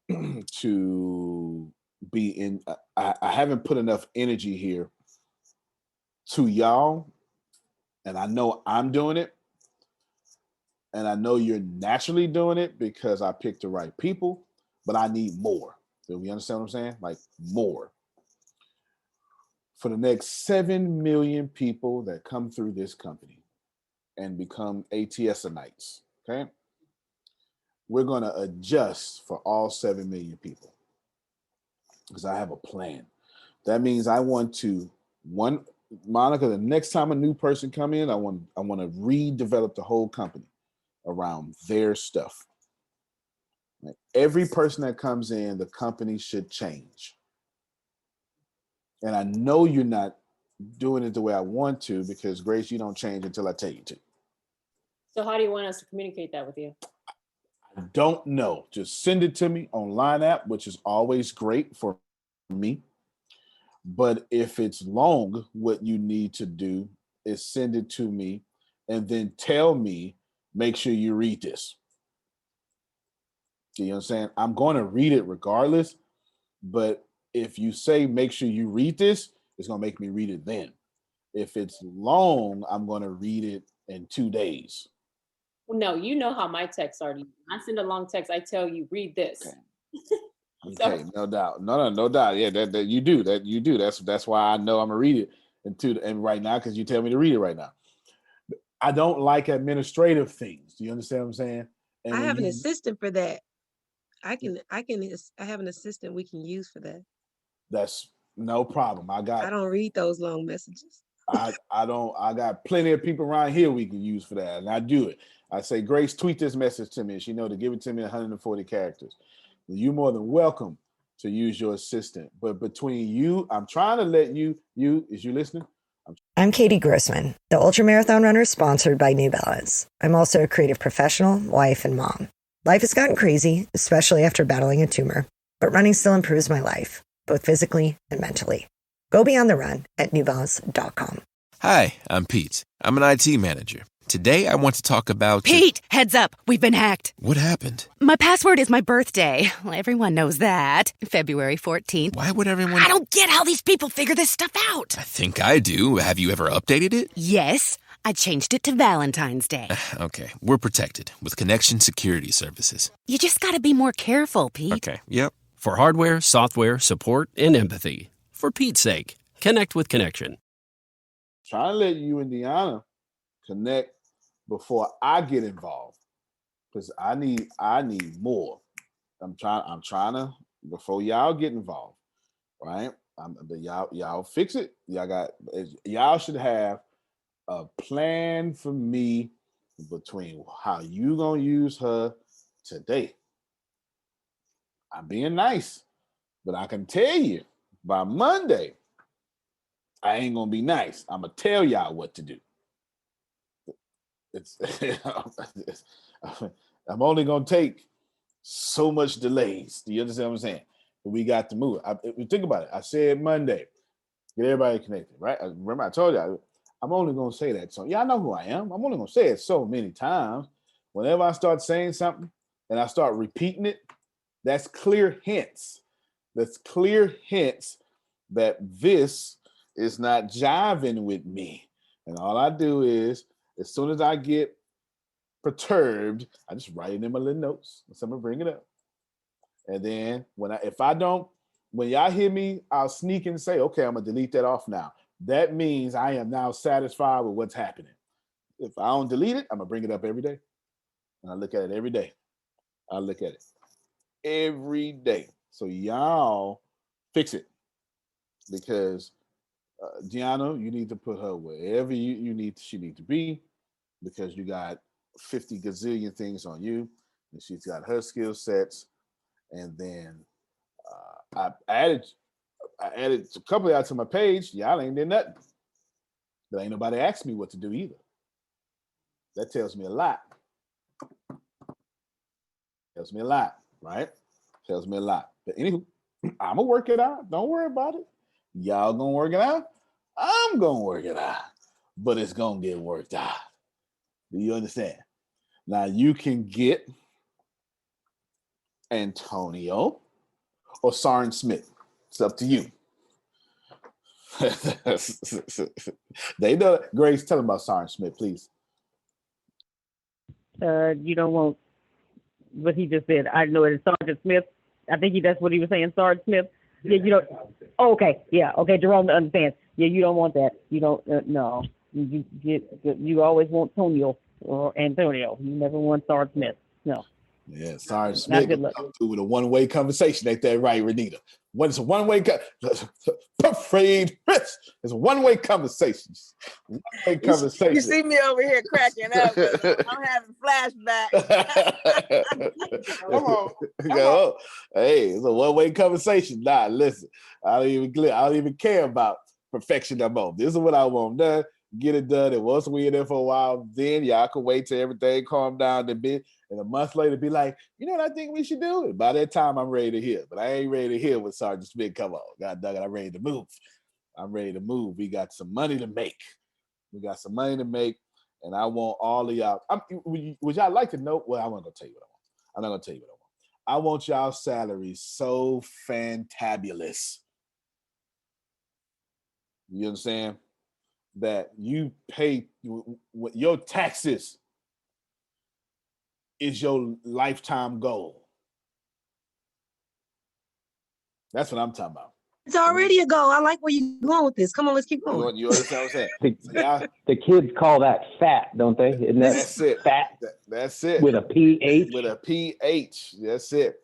to be in. I haven't put enough energy here to y'all, and I know I'm doing it, and I know you're naturally doing it because I picked the right people, but I need more. Do we understand what I'm saying? Like more. For the next 7 million people that come through this company and become ATSanites, okay? We're going to adjust for all 7 million people because I have a plan. That means I want to, Monica, the next time a new person come in, I want to redevelop the whole company around their stuff. Every person that comes in, the company should change. And I know you're not doing it the way I want to because, Grace, you don't change until I tell you to. So how do you want us to communicate that with you? I don't know. Just send it to me on Line app, which is always great for me. But if it's long, what you need to do is send it to me and then tell me, make sure you read this. You know what I'm saying? I'm going to read it regardless. But if you say, make sure you read this, it's going to make me read it then. If it's long, I'm going to read it in 2 days. Well, no, you know how my texts are to you. I send a long text, I tell you, read this. Okay, no doubt. No doubt. Yeah, that you do. That's why I know I'm gonna read it and right now, because you tell me to read it right now. I don't like administrative things. Do you understand what I'm saying? And I when have an you, assistant for that. I have an assistant we can use for that. that's no problem. I don't read those long messages. I got plenty of people around here we can use for that, and I do it. I say, Grace, tweet this message to me, and she know to give it to me in 140 characters. You're more than welcome to use your assistant, but between you, I'm trying to let you is you listening? I'm Katie Grossman, the ultramarathon runner sponsored by New Balance. I'm also a creative professional, wife, and mom. Life has gotten crazy, especially after battling a tumor, but running still improves my life, both physically and mentally. Go beyond the run at newbalance.com. Hi, I'm Pete. I'm an IT manager. Today, I want to talk about... Pete, heads up. We've been hacked. What happened? My password is my birthday. Well, everyone knows that. February 14th. Why would everyone... I don't get how these people figure this stuff out. I think I do. Have you ever updated it? Yes. I changed it to Valentine's Day. Okay, we're protected with Connection Security Services. You just gotta be more careful, Pete. Okay, yep. For hardware, software, support, and empathy. For Pete's sake, connect with Connection. Trying to let you and Deanna connect before I get involved, because I need more. I'm trying to before y'all get involved, right? But y'all fix it. Y'all should have a plan for me between how you gonna use her today. I'm being nice, but I can tell you by Monday, I ain't gonna be nice. I'm gonna tell y'all what to do. I'm only gonna take so much delays. Do you understand what I'm saying? But we got to move. Think about it. I said Monday, get everybody connected, right? Remember, I told you I'm only gonna say that. So y'all know who I am. I'm only gonna say it so many times. Whenever I start saying something and I start repeating it, that's clear hints. That's clear hints that this is not jiving with me. And all I do is, as soon as I get perturbed, I just write it in my little notes. Someone bring it up. And then when y'all hear me, I'll sneak and say, okay, I'm gonna delete that off now. That means I am now satisfied with what's happening. If I don't delete it, I'm gonna bring it up every day. And I look at it every day. I look at it every day. So y'all fix it. Because Gianna, you need to put her wherever she needs to be, because you got 50 gazillion things on you, and she's got her skill sets. And then I added a couple of y'all to my page. Y'all ain't did nothing. But ain't nobody asked me what to do either. That tells me a lot. Tells me a lot, right? Tells me a lot. But anywho, I'm gonna work it out. Don't worry about it. Y'all gonna work it out. I'm gonna work it out. But it's gonna get worked out. Do you understand? Now you can get Antonio or Sarin Smith. It's up to you. They know. Grace, tell them about Sarin Smith, please. You don't want what he just said. I know it is Sergeant Smith. I think that's what he was saying, Sergeant Smith. Yeah, you don't. Oh, okay, yeah, okay. Jerome understands. Yeah, you don't want that. You don't. No, you always want Tonio or Antonio. You never want Sergeant Smith. No. Yeah, Sergeant Smith with a one-way conversation. Ain't that right, Renita? It's a one-way afraid Rich. It's a one-way conversation. One-way conversation. You see me over here cracking up. I'm having flashbacks. Come on. Hey, it's a one-way conversation. Nah, listen. I don't even care about perfection no more. This is what I want done. Get it done. And once we in there for a while, then y'all can wait till everything calm down a bit. And a month later, be like, you know what I think we should do? And by that time, I'm ready to hear. But I ain't ready to hear what Sergeant Smith come on. God dog it, I'm ready to move. I'm ready to move. We got some money to make. And I want all of y'all. Would y'all like to know? Well, I'm not going to tell you what I want. I'm not going to tell you what I want. I want y'all salaries so fantabulous. You understand? that you pay your taxes is your lifetime goal. That's what I'm talking about. It's already a goal. I like where you're going with this. Come on, let's keep going. You understand what I'm saying? So y'all, The kids call that fat, don't they? Isn't that that's it. fat That's it. with a PH? With a PH. That's it.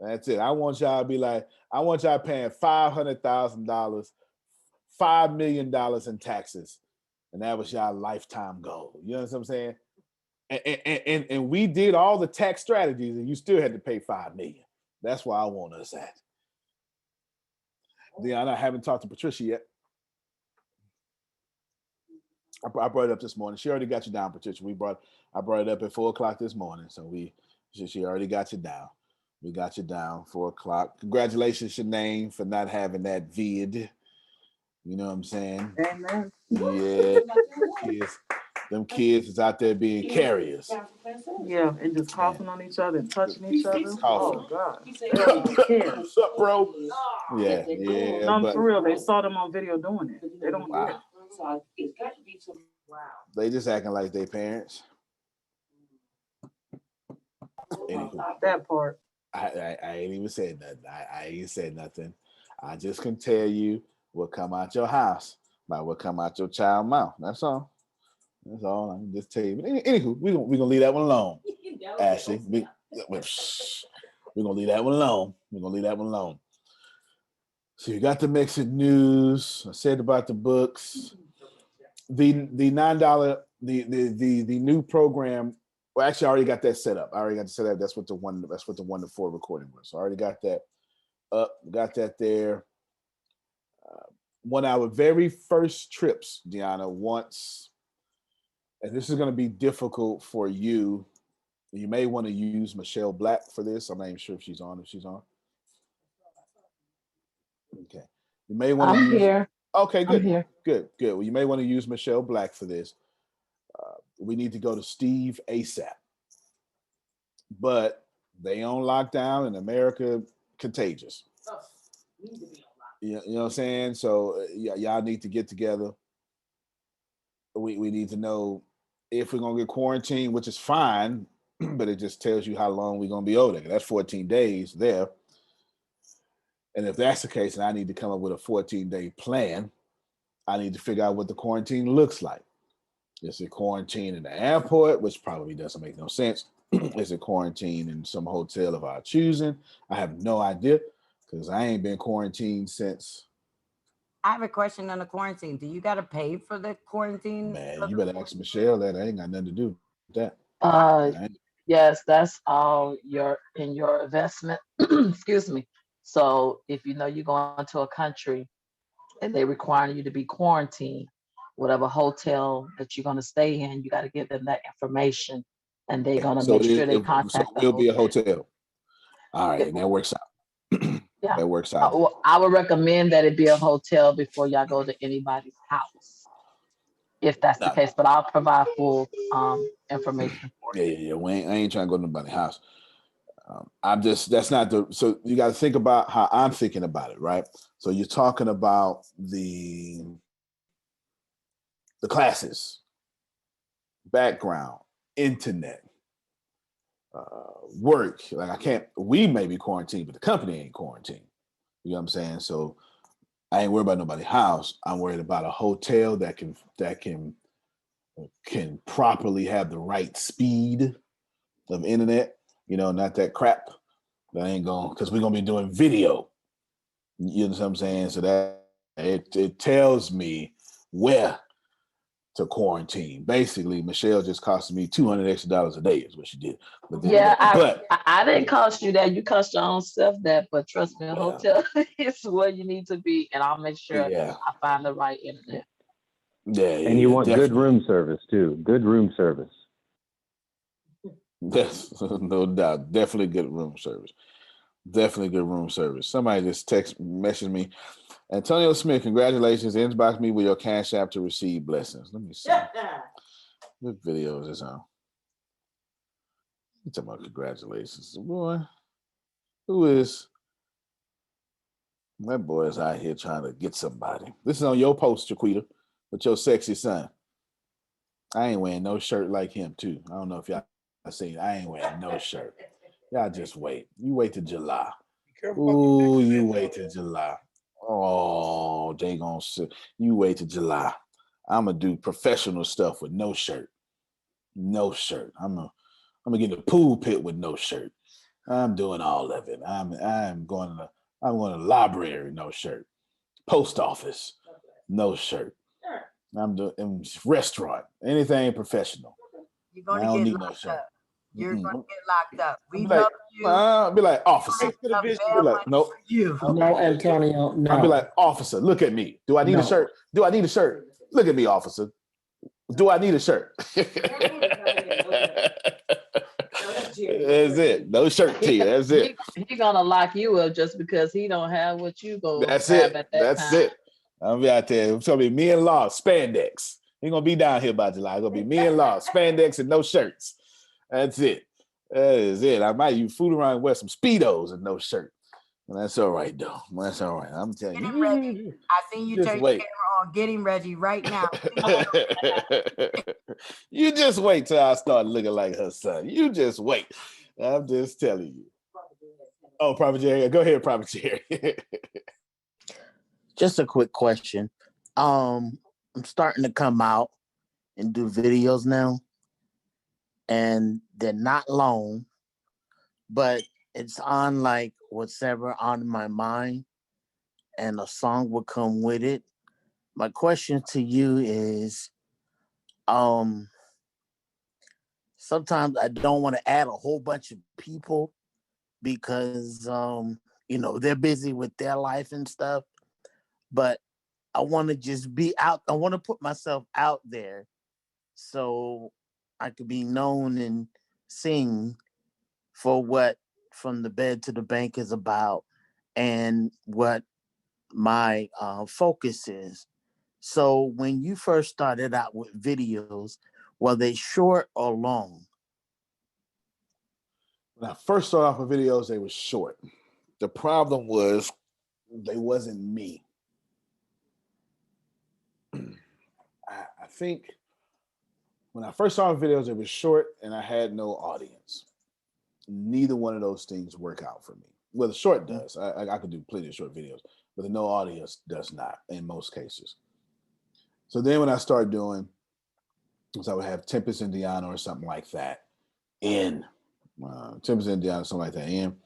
That's it. I want y'all to be like, I want y'all paying $500,000, $5 million in taxes. And that was y'all lifetime goal. You know what I'm saying? And we did all the tax strategies and you still had to pay $5 million. That's why I want us at. I haven't talked to Patricia yet. I brought it up this morning. She already got you down, Patricia. I brought it up at 4:00 this morning. So she already got you down. We got you down 4:00. Congratulations, Shanae, for not having that vid. You know what I'm saying? Amen. Yeah. Them kids is out there being carriers. Yeah, and just coughing on each other and touching each other. Coughing. Oh God. They don't even care. What's up, bro? Yeah. No, but for real. They saw them on video doing it. They don't care. They just acting like they parents. Anywho, that part. I ain't even said nothing. I ain't said nothing. I just can tell you what come out your house by what come out your child's mouth. That's all. That's all. I can just tell you. But anywho, we're gonna leave that one alone. Ashley, we're gonna leave that one alone. We're gonna leave that one alone. So you got the MExit news. I said about the books. The $9 the new program. Well, actually, I already got that set up. I already got to set up. That's what the 1 to 4 recording was. So I already got that up. Got that there. One of our very first trips, Deanna, once, and this is going to be difficult for you. You may want to use Michelle Black for this. I'm not even sure if she's on. Okay. You may want to I'm use. here. Okay, good. I'm here. Good. Well, you may want to use Michelle Black for this. We need to go to Steve ASAP. But they on lockdown in America, contagious. You know what I'm saying? So y'all need to get together. We need to know if we're going to get quarantined, which is fine, but it just tells you how long we're going to be over there. That's 14 days there. And if that's the case, then I need to come up with a 14-day plan. I need to figure out what the quarantine looks like. Is it quarantine in the airport, which probably doesn't make no sense? Is it quarantine in some hotel of our choosing? I have no idea because I ain't been quarantined since. I have a question on the quarantine. Do you got to pay for the quarantine? Man, you better ask Michelle that. I ain't got nothing to do with that. Yes, that's all in your investment. Excuse me. So if you know you're going to a country and they require you to be quarantined, whatever hotel that you're going to stay in, you got to give them that information, and they're going to make sure they contact so we'll the be a hotel. hotel. All right, and that works out. Yeah, that works out. I would recommend that it be a hotel before y'all go to anybody's house, if that's the case. But I'll provide full information for you. Yeah. I ain't trying to go to nobody's house. So you got to think about how I'm thinking about it, right? So you're talking about the classes, background, internet, work. Like we may be quarantined, but the company ain't quarantined. You know what I'm saying? So I ain't worried about nobody's house. I'm worried about a hotel that can properly have the right speed of internet. You know, not that crap that ain't going, because we're gonna be doing video. You know what I'm saying? So that it tells me where to quarantine. Basically, Michelle just costed me $200 extra a day is what she did. But I didn't cost you that. You cost your own self that. But trust me, a hotel is where you need to be, and I'll make sure I find the right internet. And you want good room service too. Good room service. Yes, no doubt. Definitely good room service. Somebody just messaged me. Antonio Smith, congratulations. Inbox me with your Cash App to receive blessings. Let me see. What video is this on? You talking about congratulations. Boy, who is that boy is out here trying to get somebody. This is on your post, Jaquita. with your sexy son. I ain't wearing no shirt like him too. I don't know if y'all seen. I ain't wearing no shirt. Y'all just wait. You wait till July. Ooh, you wait till July. Oh, they gonna you wait till July. I'm gonna do professional stuff with no shirt. No shirt. I'm gonna get in the pool pit with no shirt. I'm doing all of it. I'm going to the library, no shirt. Post office, no shirt. I'm doing restaurant, anything professional. You're I gonna don't get need no locked shirt. up. You're Mm-mm. gonna get locked up. We I'll be love like, you. I'll be like, officer. Enough Be bail like, money nope. for you. No, Antonio, I'll be no. like, officer, look at me. Do I need a No. shirt? Do I need a shirt? Look at me, officer. Do I need a shirt? That's it. No shirt to you. That's it. He gonna lock you up just because he don't have what you go That's have it. at that That's time. it. I'll be out there. It's gonna be me and Law, spandex. He gonna be down here by July. It's gonna be me and Law, spandex and no shirts. That's it. That is it. I might use food around and wear some Speedos and no shirt. And that's all right, though. That's all right. I'm telling Get him you. ready. I seen you Just turn your wait. camera on. Get him ready right now. You just wait till I start looking like her son. You just wait. I'm just telling you. Oh, Prophet Jerry. Go ahead, Prophet Jerry. Just a quick question. I'm starting to come out and do videos now, and they're not long, but it's on like whatever on my mind, and a song will come with it. My question to you is, sometimes I don't want to add a whole bunch of people because they're busy with their life and stuff, but I want to just be out. I want to put myself out there so I could be known and sing for what From the Bed to the Bank is about and what my focus is. So when you first started out with videos, were they short or long? When I first started off with videos, they were short. The problem was they wasn't me. I think when I first started videos, it was short and I had no audience. Neither one of those things work out for me. Well, the short does. I could do plenty of short videos, but the no audience does not in most cases. So then when I started doing, so I would have Tempest Indiana or something like that in Tempest Indiana, something like that in,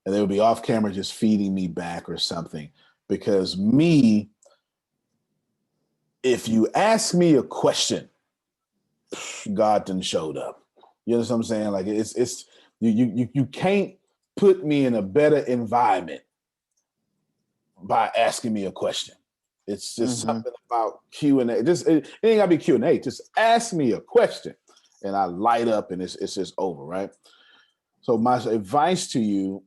and they would be off camera just feeding me back or something. Because me, if you ask me a question, God done showed up. You understand what I'm saying? Like it's you can't put me in a better environment by asking me a question. It's just something about Q&A. Just it ain't gotta be Q&A. Just ask me a question, and I light up, and it's just over, right? So my advice to you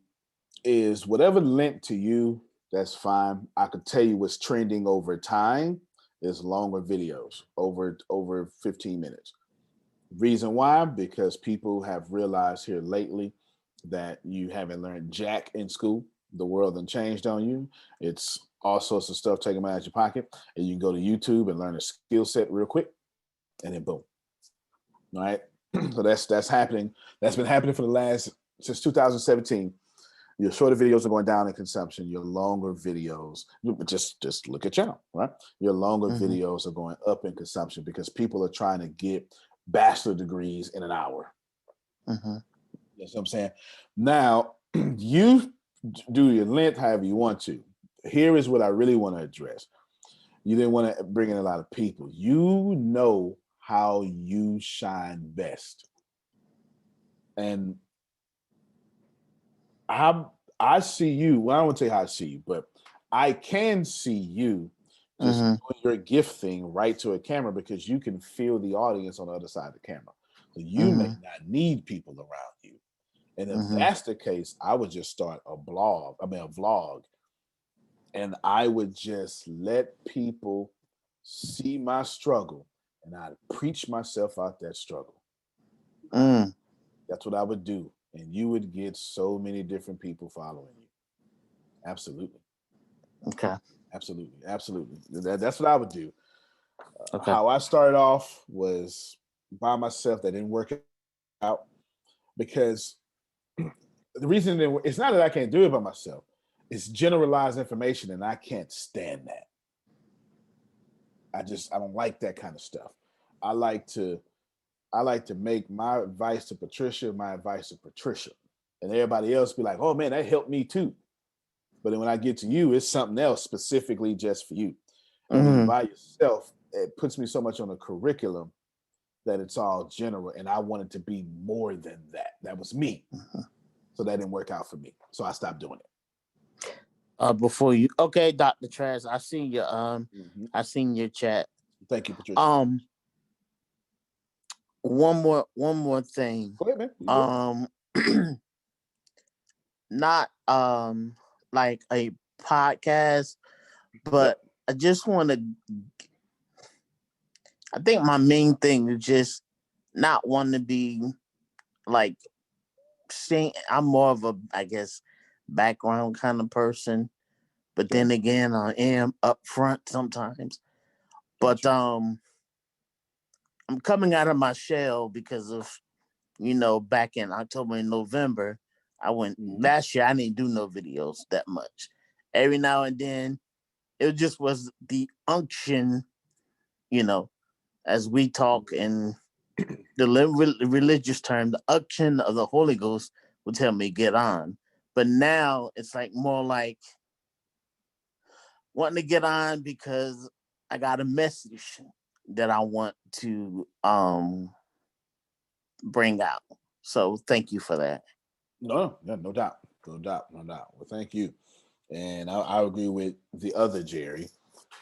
is whatever lent to you, that's fine. I could tell you what's trending over time is longer videos, over 15 minutes. Reason why? Because people have realized here lately that you haven't learned jack in school. The world done changed on you. It's all sorts of stuff taken out of your pocket, and you can go to YouTube and learn a skill set real quick, and then boom. All right. So that's happening. That's been happening for the last since 2017. Your shorter videos are going down in consumption. Your longer videos, just look at channel, right? Your longer videos are going up in consumption because people are trying to get bachelor degrees in an hour. You know what I'm saying? Now, you do your length however you want to. Here is what I really want to address. You didn't want to bring in a lot of people. You know how you shine best. And I see you. Well, I don't want to tell you how I see you, but I can see you just doing your gift thing right to a camera because you can feel the audience on the other side of the camera. So you may not need people around you. And if that's the case, I would just start a vlog. And I would just let people see my struggle and I'd preach myself out that struggle. That's what I would do. And you would get so many different people following you. Absolutely. Okay. Absolutely. That's what I would do. Okay. How I started off was by myself. That didn't work out because the reason it's not that I can't do it by myself. It's generalized information, and I can't stand that. I don't like that kind of stuff. I like to make my advice to Patricia my advice to Patricia, and everybody else be like, "Oh man, that helped me too." But then when I get to you, it's something else specifically just for you. And when you're by yourself, it puts me so much on a curriculum that it's all general, and I wanted to be more than that. That was me, so that didn't work out for me. So I stopped doing it. Before you, okay, Dr. Trash, I seen your I seen your chat. Thank you, Patricia. One more thing. Go ahead, man. Not like a podcast, but I just want to. I think my main thing is just not wanting to be like saying I'm more of a, I guess, background kind of person, but then again, I am up front sometimes. But I'm coming out of my shell because of, back in October and November, I went last year. I didn't do no videos that much. Every now and then, it just was the unction, as we talk in the religious term, the unction of the Holy Ghost would tell me get on. But now it's like more like wanting to get on because I got a message that I want to bring out. So thank you for that. No doubt. Well, thank you. And I agree with the other Jerry,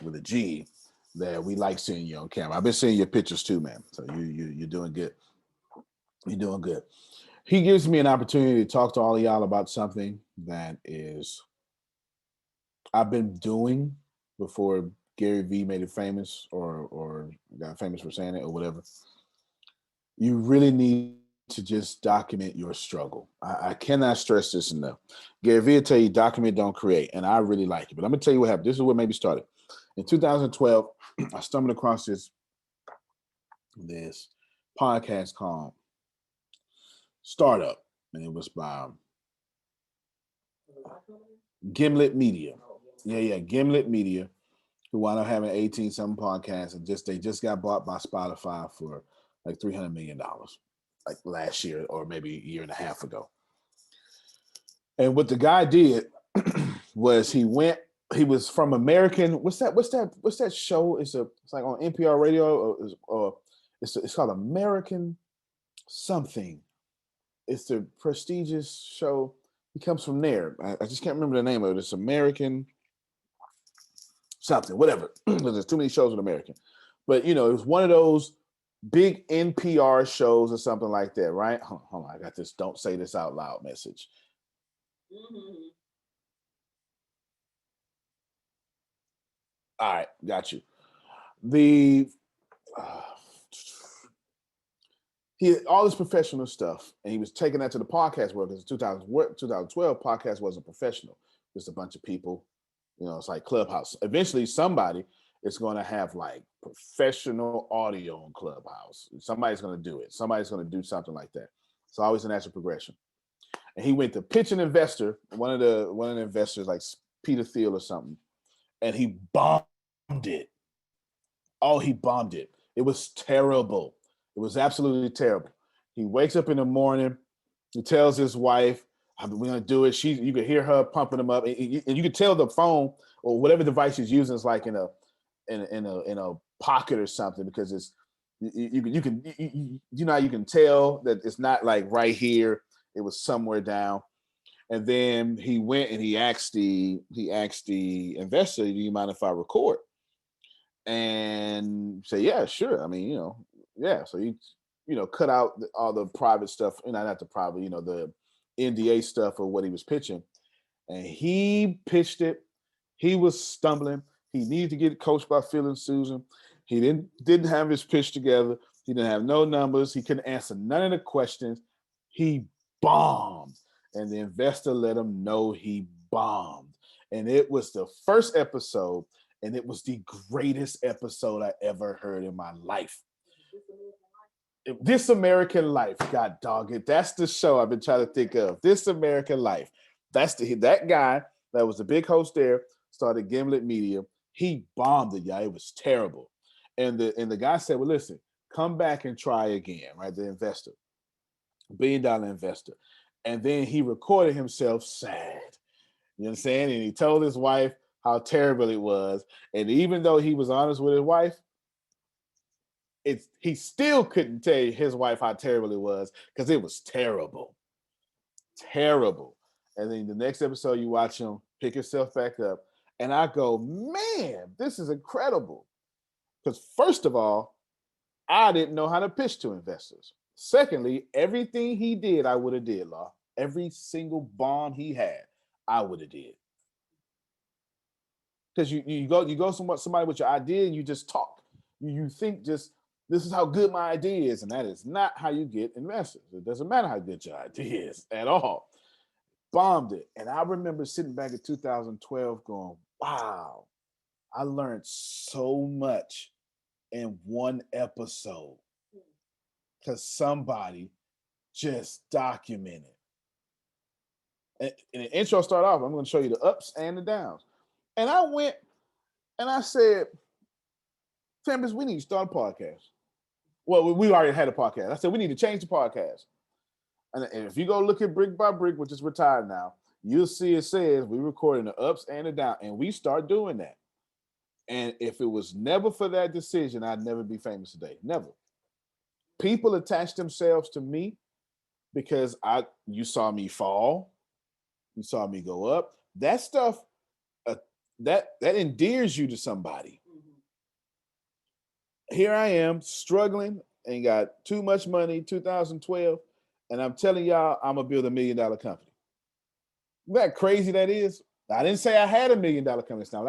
with a G, that we like seeing you on camera. I've been seeing your pictures too, man. So you're doing good. You're doing good. He gives me an opportunity to talk to all of y'all about something that is I've been doing before Gary Vee made it famous or got famous for saying it or whatever. You really need to just document your struggle. I cannot stress this enough. Gary Vee will tell you document, don't create. And I really like it. But I'm going to tell you what happened. This is what made me started. In 2012, I stumbled across this podcast called Startup. And it was by Gimlet Media. Yeah, Gimlet Media, who wound up having 18-something podcasts, and they just got bought by Spotify for like $300 million, like last year or maybe a year and a half ago. And what the guy did was he was from American. What's that show? It's like on NPR radio, or it's called American something. It's the prestigious show. He comes from there. I just can't remember the name of it. It's American something, whatever. There's too many shows in American. But, it was one of those big NPR shows or something like that, right? Hold on. I got this don't say this out loud message. All right, got you. He had all this professional stuff, and he was taking that to the podcast world because 2012 podcast wasn't professional. Just a bunch of people, it's like Clubhouse. Eventually, somebody is going to have like professional audio on Clubhouse. Somebody's going to do it. Somebody's going to do something like that. It's always a natural progression. And he went to pitch an investor, one of the investors, like Peter Thiel or something, and he bombed it. Oh, he bombed it. It was terrible. It was absolutely terrible. He wakes up in the morning. He tells his wife, "We're gonna do it." You could hear her pumping him up, and you could tell the phone or whatever device she's using is like in a pocket or something, because it's you can tell that it's not like right here. It was somewhere down. And then he went and he asked the investor, "Do you mind if I record?" And say, "Yeah, sure." I mean, yeah. So he, cut out all the private stuff, not the private, the NDA stuff of what he was pitching. And he pitched it. He was stumbling. He needed to get coached by Phil and Susan. He didn't have his pitch together. He didn't have no numbers. He couldn't answer none of the questions. He bombed. And the investor let him know he bombed. And it was the first episode and it was the greatest episode I ever heard in my life. This American Life, God dog it. That's the show I've been trying to think of. This American Life. That's that guy that was the big host there, started Gimlet Media. He bombed it, y'all. It was terrible. And the guy said, well, listen, come back and try again, right? The investor, $1 billion investor. And then he recorded himself sad. You know what I'm saying? And he told his wife how terrible it was. And even though he was honest with his wife, he still couldn't tell his wife how terrible it was because it was terrible. Terrible. And then the next episode, you watch him pick himself back up. And I go, man, this is incredible. Because first of all, I didn't know how to pitch to investors. Secondly, everything he did, I would have did, Law. Every single bomb he had, I would have did. Because you go somebody with your idea and you just talk. You think just, this is how good my idea is. And that is not how you get investors. It doesn't matter how good your idea is at all. Bombed it. And I remember sitting back in 2012 going, wow, I learned so much in one episode because somebody just documented. And the intro started off, I'm going to show you the ups and the downs. And I went and I said, Tempest, we need to start a podcast. Well, we already had a podcast. I said, we need to change the podcast. And if you go look at Brick by Brick, which is retired now, you'll see it says we recording the ups and the downs. And we start doing that. And if it was never for that decision, I'd never be famous today. Never. People attach themselves to me because you saw me fall. You saw me go up. That stuff, that endears you to somebody. Here I am struggling and got too much money, 2012, and I'm telling y'all I'm gonna build $1 million company. You know how crazy that is? I didn't say I had $1 million company. Now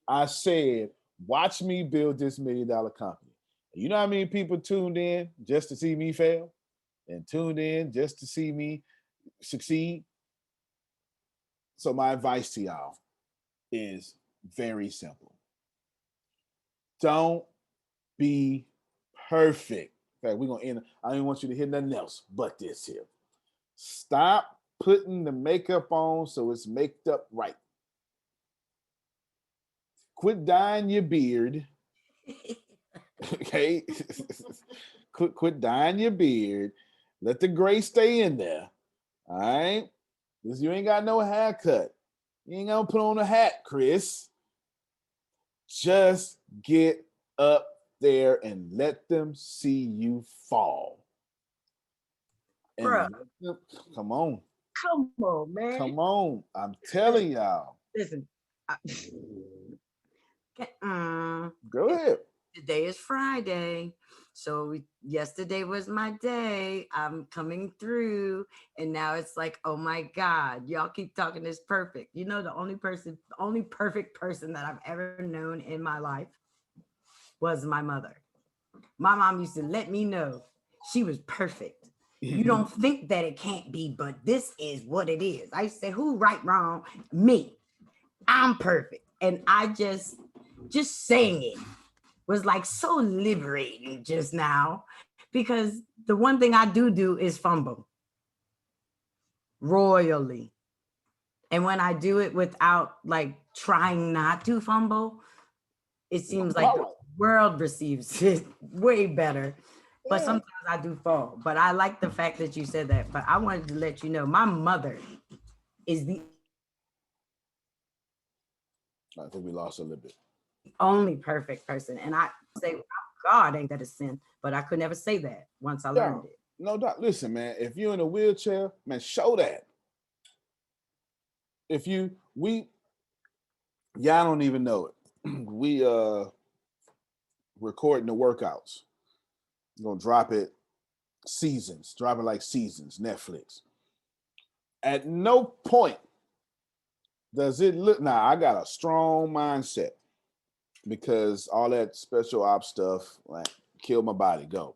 I said, watch me build this $1 million company. You know how many people tuned in just to see me fail and tuned in just to see me succeed? So my advice to y'all is very simple. Don't be perfect. In fact, we're going to end. I don't even want you to hear nothing else but this here. Stop putting the makeup on so it's maked up right. Quit dyeing your beard. Okay? Quit dyeing your beard. Let the gray stay in there. All right? Because you ain't got no haircut. You ain't gonna put on a hat, Chris. Just get up there and let them see you fall. And come on. Come on, man. Come on. I'm telling y'all. Listen. Go ahead. Today is Friday. So yesterday was my day. I'm coming through. And now it's like, oh my God, y'all keep talking this perfect. You know, the only perfect person that I've ever known in my life was my mother. My mom used to let me know she was perfect. You don't think that it can't be, but this is what it is. I used to say, who right, wrong? Me. I'm perfect. And I just saying it was like so liberating just now, because the one thing I do is fumble royally. And when I do it without like trying not to fumble, it seems like the world receives it way better. But sometimes I do fall. But I like the fact that you said that. But I wanted to let you know, my mother is the I think we lost a little bit. Only perfect person. And I say, oh, God, ain't that a sin? But I could never say that once I learned it. No doubt. Listen, man, if you're in a wheelchair, man, show that. Y'all don't even know it. We recording the workouts. We're gonna drop it like seasons, Netflix. At no point does it look, now I got a strong mindset because all that special ops stuff, like, kill my body, go.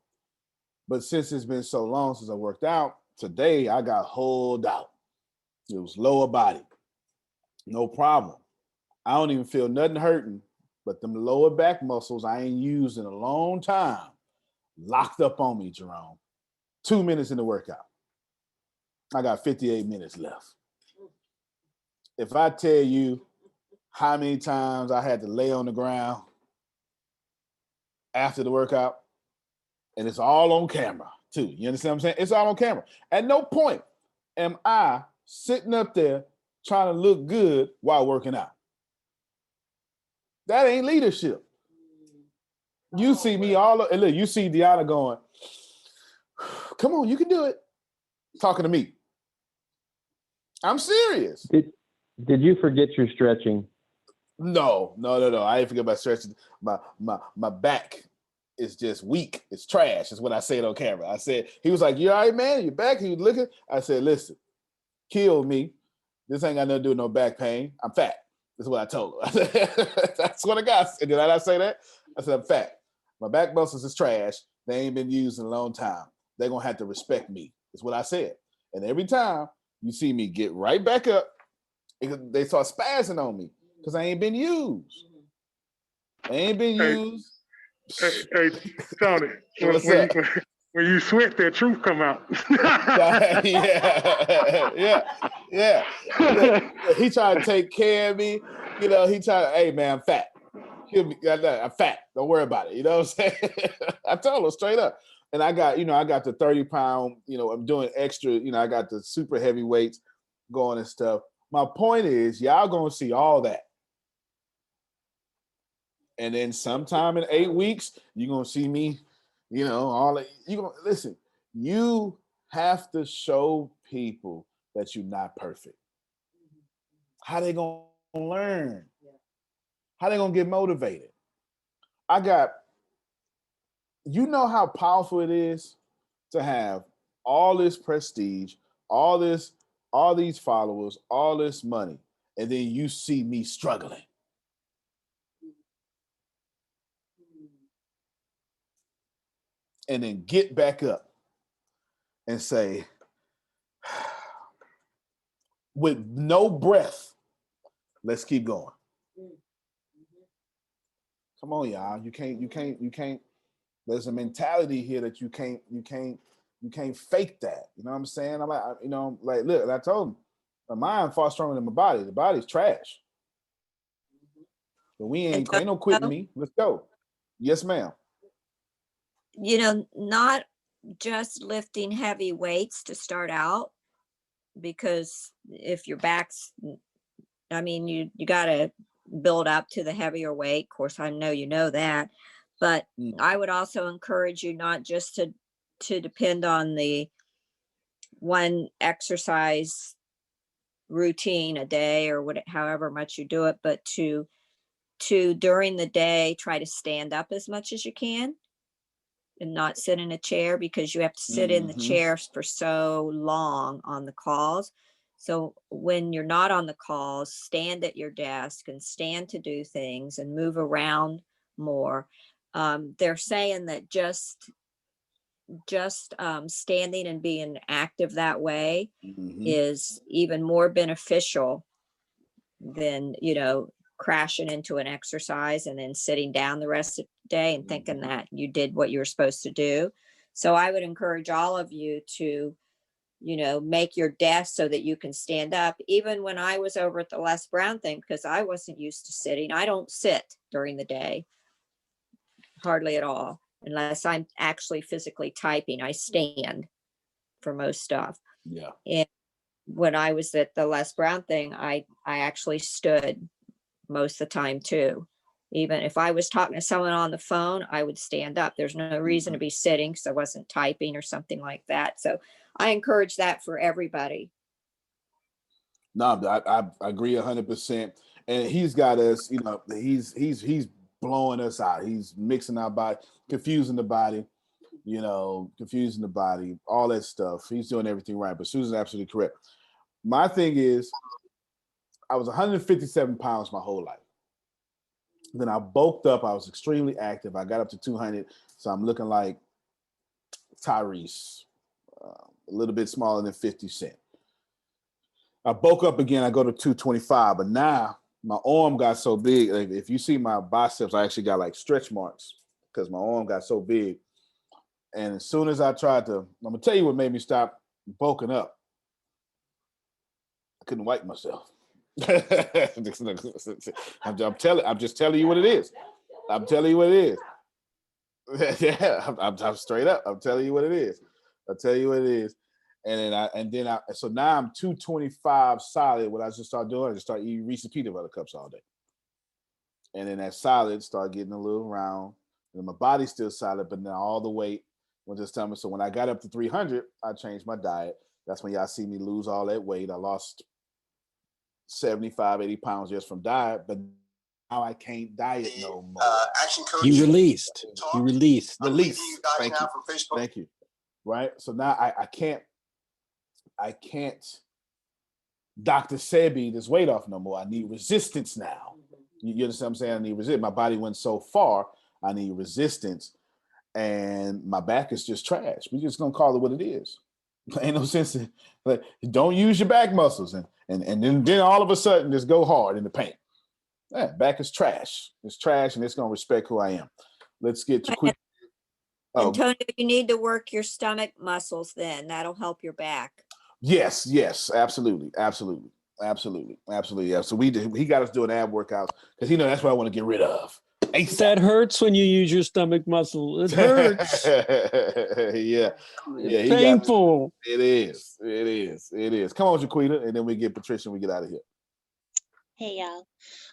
But since it's been so long since I worked out, today I got holed out. It was lower body. No problem. I don't even feel nothing hurting, but them lower back muscles I ain't used in a long time locked up on me, Jerome. 2 minutes in the workout. I got 58 minutes left. If I tell you how many times I had to lay on the ground after the workout, and it's all on camera too. You understand what I'm saying? It's all on camera. At no point am I sitting up there trying to look good while working out. That ain't leadership. You see me and look, you see Deanna going, come on, you can do it. Talking to me. I'm serious. Did you forget your stretching? No. I didn't forget about stretching. My back is just weak. It's trash, is what I said on camera. I said, he was like, you all right, man? Your back? He was looking. I said, listen, kill me. This ain't got nothing to do with no back pain. I'm fat. That's what I told him. I said, that's what I got. And did I not say that? I said, I'm fat. My back muscles is trash. They ain't been used in a long time. They're going to have to respect me. That's what I said. And every time you see me get right back up, they start spazzing on me because I ain't been used. I ain't been used. Hey, Tony, What's up? When you sweat, that truth come out. yeah. Look, he tried to take care of me. You know, he tried to, hey, man, I'm fat. I'm fat. Don't worry about it. You know what I'm saying? I told him straight up. And I got the 30-pound, I'm doing extra, I got the super heavy weights going and stuff. My point is, y'all going to see all that. And then sometime in 8 weeks, you're going to see me, all that. You're going to listen. You have to show people that you're not perfect. How they going to learn? How they going to get motivated? You know how powerful it is to have all this prestige, all these followers, all this money, and then you see me struggling. And then get back up and say, with no breath, let's keep going. Come on, y'all. You can't. There's a mentality here that you can't fake that. You know what I'm saying? I'm like, look, I told him, my mind far stronger than my body. The body's trash. But we ain't no quitting me. Let's go. Yes, ma'am. Not just lifting heavy weights to start out, because if your back's, you got to build up to the heavier weight. Of course, I know you know that, but I would also encourage you not just to depend on the one exercise routine a day or however much you do it, but to during the day try to stand up as much as you can and not sit in a chair, because you have to sit in the chairs for so long on the calls. So when you're not on the calls, stand at your desk and stand to do things and move around more. They're saying that just standing and being active that way is even more beneficial than, crashing into an exercise and then sitting down the rest of the day and thinking that you did what you were supposed to do. So I would encourage all of you to, make your desk so that you can stand up. Even when I was over at the Les Brown thing, because I wasn't used to sitting, I don't sit during the day, hardly at all, unless I'm actually physically typing. I stand for most stuff. Yeah. And when I was at the Les Brown thing, I actually stood most of the time too. Even if I was talking to someone on the phone, I would stand up. There's no reason to be sitting because I wasn't typing or something like that. So I encourage that for everybody. No, I agree 100%. And he's got us, he's blowing us out. He's mixing our body, confusing the body, all that stuff. He's doing everything right. But Susan's absolutely correct. My thing is, I was 157 pounds my whole life. Then I bulked up. I was extremely active. I got up to 200. So I'm looking like Tyrese, a little bit smaller than 50 Cent. I bulk up again. I go to 225. But now my arm got so big. Like, if you see my biceps, I actually got like stretch marks because my arm got so big. And as soon as I tried to, I'm gonna tell you what made me stop bulking up. I couldn't wipe myself. I'm just telling you what it is. I'm telling you what it is. Yeah, I'm straight up. I'm telling you what it is. I'll tell you what it is. So now I'm 225 solid. What I just start doing, I just start eating Reese's peanut butter cups all day. And then that solid start getting a little round. And my body's still solid, but now all the weight went to the stomach. So when I got up to 300, I changed my diet. That's when y'all see me lose all that weight. I lost 75, 80 pounds just from diet, but now I can't diet no more. Action coach. You released. Release. You guys Thank now you. from Facebook. Thank you. Right. So now I can't Dr. Sebi this weight off no more. I need resistance now. You understand what I'm saying? I need resistance. My body went so far, I need resistance. And my back is just trash. We're just gonna call it what it is. Ain't no sense in, like, don't use your back muscles and then all of a sudden just go hard in the paint. Yeah, back is trash. It's trash, and it's gonna respect who I am. Let's get to quick. Antonio, you need to work your stomach muscles then. That'll help your back. Yes, absolutely. Yeah. So he got us doing ab workouts because that's what I want to get rid of. ASAP. That hurts when you use your stomach muscle. It hurts. Yeah. It's painful. It is. Come on, Jaquita, and then we get Patricia and we get out of here. Hey y'all.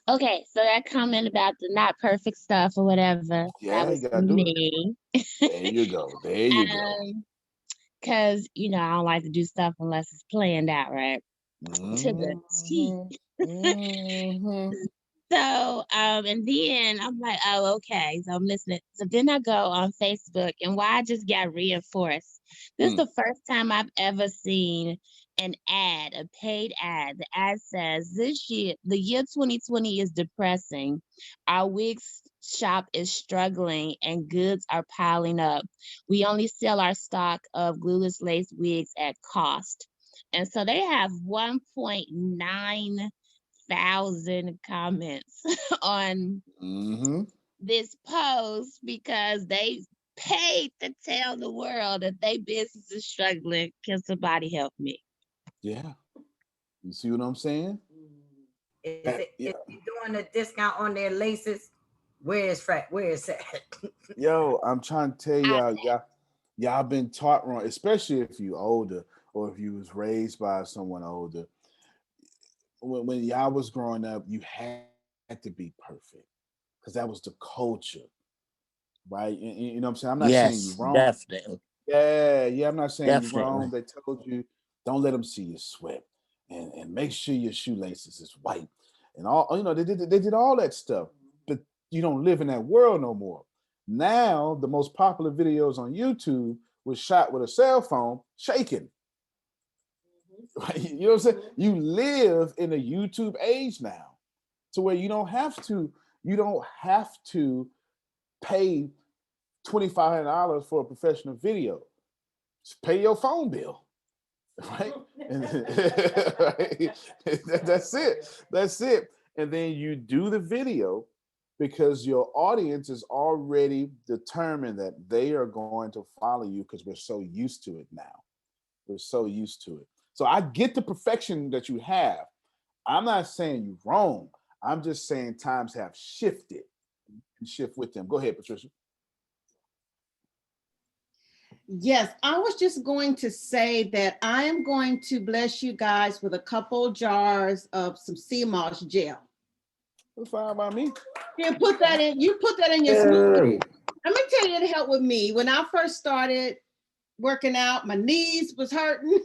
Okay, so that comment about the not perfect stuff or whatever. Yeah, that was you gotta do me. There you go. Cause I don't like to do stuff unless it's planned out, right? To the T. So, and then I'm like, oh, okay. So I'm listening. So then I go on Facebook, and why I just got reinforced. This is the first time I've ever seen an ad, a paid ad. The ad says, the year 2020 is depressing. Our wig shop is struggling and goods are piling up. We only sell our stock of glueless lace wigs at cost. And so they have 1.9 thousand comments on this post because they paid to tell the world that their business is struggling. Can somebody help me? Yeah. You see what I'm saying? Is he doing a discount on their laces? Where is that? Yo, I'm trying to tell y'all been taught wrong, especially if you older or if you was raised by someone older. When y'all was growing up, you had to be perfect because that was the culture, right? You know what I'm saying? I'm not saying you wrong. Definitely. Yeah, I'm not saying you Definitely. wrong. They told you don't let them see you sweat and make sure your shoelaces is white and all. They did all that stuff, but you don't live in that world no more. Now the most popular videos on YouTube was shot with a cell phone shaking. You know what I'm saying? You live in a YouTube age now to where you don't have to pay $2,500 for a professional video. Just pay your phone bill. Right? That's it. And then you do the video because your audience is already determined that they are going to follow you because we're so used to it now. We're so used to it. So I get the perfection that you have. I'm not saying you're wrong. I'm just saying times have shifted and shift with them. Go ahead, Patricia. Yes, I was just going to say that I am going to bless you guys with a couple jars of some sea moss gel. That's fine by me. You put that in your smoothie. Let me tell you, it helped with me. When I first started working out, my knees was hurting.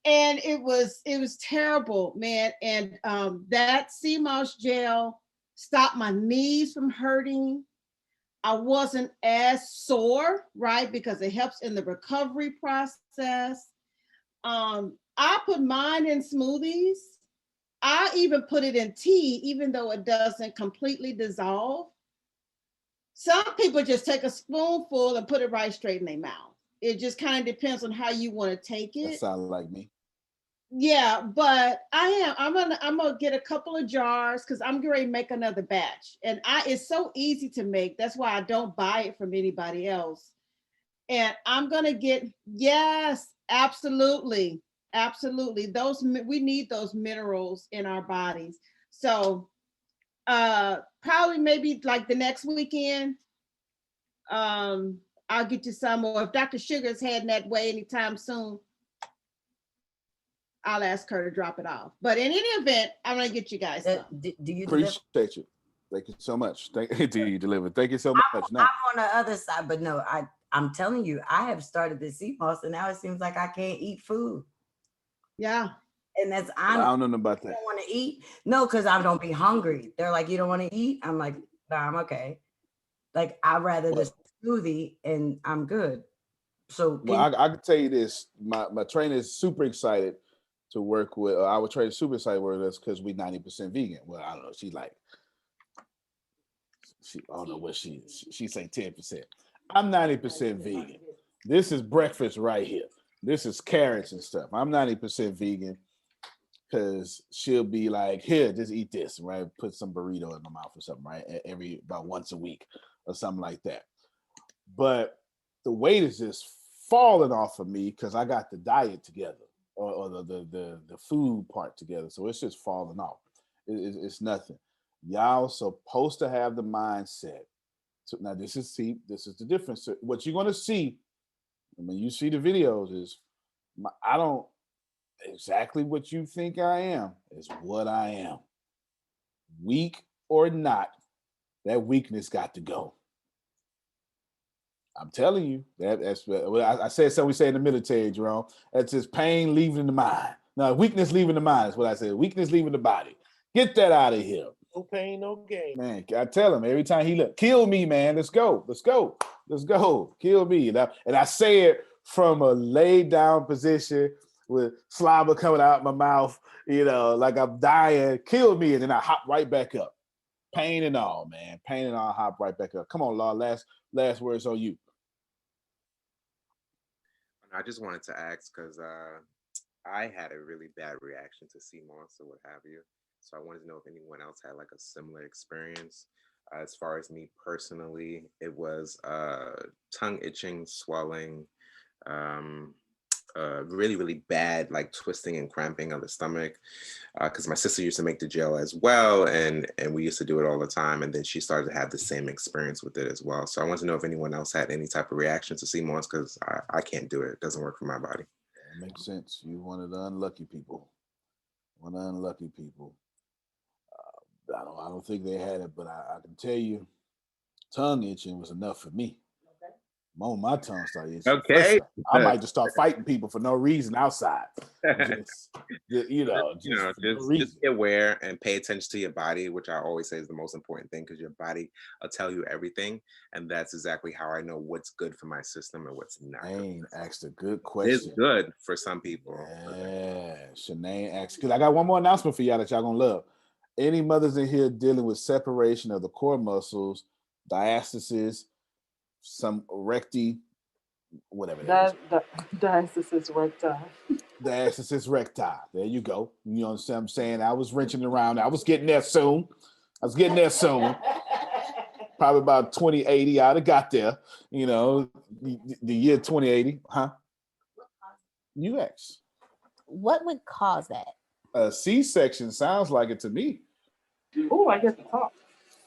And it was terrible, man. And that sea moss gel stopped my knees from hurting. I wasn't as sore, right? Because it helps in the recovery process. I put mine in smoothies. I even put it in tea, even though it doesn't completely dissolve. Some people just take a spoonful and put it right straight in their mouth. It just kind of depends on how you want to take it. That sounds like me. Yeah, but I'm gonna get a couple of jars because I'm getting ready to make another batch. And it's so easy to make. That's why I don't buy it from anybody else. And I'm gonna get, yes, absolutely. Absolutely. We need those minerals in our bodies. So probably maybe like the next weekend, I'll get you some, or if Dr. Sugar's heading that way anytime soon, I'll ask her to drop it off. But in any event, I'm gonna get you guys some. Do you deliver? Appreciate you. Thank you so much. Do you deliver? Thank you so much. No. I'm on the other side, but no, I'm telling you, I have started the sea moss, and now it seems like I can't eat food. Yeah. And that's I don't know about I that. don't want to eat. No, because I don't be hungry. They're like, you don't want to eat? I'm like, nah, I'm okay. Like, I'd rather the smoothie and I'm good. So Well, I can tell you this. My trainer is super excited to work with. Our trainer is super excited to work with us because we 90% vegan. Well, I don't know. I don't know what she say 10%. I'm 90% vegan. This is breakfast right here. This is carrots and stuff. I'm 90% vegan because she'll be like, here, just eat this, right? Put some burrito in my mouth or something, right? About once a week or something like that. But the weight is just falling off of me because I got the diet together or the food part together. So it's just falling off. It's nothing. Y'all supposed to have the mindset. So now this is the difference. So what you're gonna see when you see the videos is I don't exactly what you think I am is what I am. Weak or not, that weakness got to go. I'm telling you, that's what I said. So we say in the military, Jerome. That's just pain leaving the mind. No, weakness leaving the mind is what I said. Weakness leaving the body. Get that out of here. No pain, no gain. Man, I tell him every time he look, kill me, man. Let's go. Kill me. And I say it from a laid down position with slobber coming out my mouth, like I'm dying. Kill me, and then I hop right back up. Pain and all, man. Pain and all, hop right back up. Come on, Law. Last words on you. I just wanted to ask because I had a really bad reaction to sea moss or what have you. So I wanted to know if anyone else had like a similar experience. As far as me personally, it was tongue itching, swelling, really, really bad, like twisting and cramping on the stomach. Because my sister used to make the gel as well, and we used to do it all the time. And then she started to have the same experience with it as well. So I want to know if anyone else had any type of reaction to sea moss because I can't do it. It doesn't work for my body. That makes sense. You one of the unlucky people. I don't think they had it, but I can tell you, tongue itching was enough for me. Moment my tongue started itching. Okay. I might just start fighting people for no reason outside. Just be aware and pay attention to your body, which I always say is the most important thing because your body will tell you everything. And that's exactly how I know what's good for my system and what's not. Shanae asked a good question. It's good for some people. Yeah, Shanae asked, because I got one more announcement for y'all that y'all gonna love. Any mothers in here dealing with separation of the core muscles, diastasis, some recti, whatever that is. Diastasis recti. Diastasis recti. There you go. You know what I'm saying? I was wrenching around. I was getting there soon. Probably about 2080. I'd have got there. The year 2080. Huh? UX. What would cause that? A C-section sounds like it to me. Oh, I get to talk.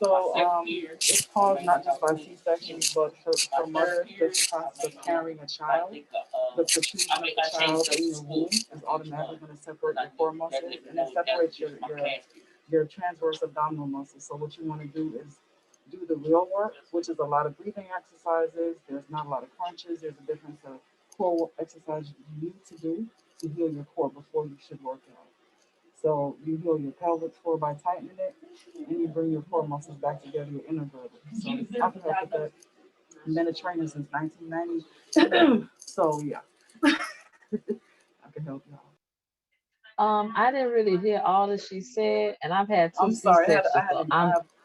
So it's caused not just by C-section, but for mothers, this process of carrying a child, the protrusion of the child in your womb is automatically going to separate your core muscles, and it separates your transverse abdominal muscles. So what you want to do is do the real work, which is a lot of breathing exercises. There's not a lot of crunches. There's a difference of core exercise you need to do to heal your core before you should work out. So you heal your pelvic floor by tightening it, and you bring your core muscles back together, your inner girdle. So I've helped with that. I've been a trainer since 1990. So yeah, I can help y'all. I didn't really hear all that she said, and I've had two I'm sorry, C-sections.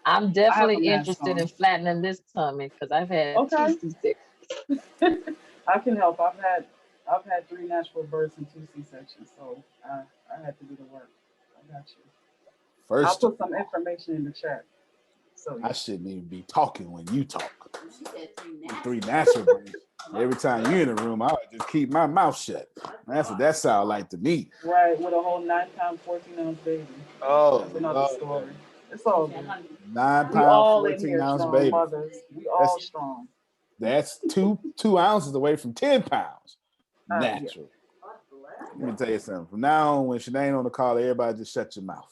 I'm definitely interested in flattening this tummy because I've had two C-sections. I can help. I've I've had 3 natural births and 2 C-sections, so I had to do the work. I got you. I'll First, put some information in the chat. So I yeah. shouldn't even be talking when you talk. She said 3 natural births. Every time you're in the room, I would just keep my mouth shut. That's what that sound like to me. Right, with a whole 9-pound, 14-ounce baby. Oh, That's another Lord. story. It's all good. 9 We pound, all in 14 here ounce strong baby. mothers. We all strong. That's two ounces away from 10 pounds. Yeah. Natural. Let me tell you something. From now on, when Shanae on the call, everybody just shut your mouth.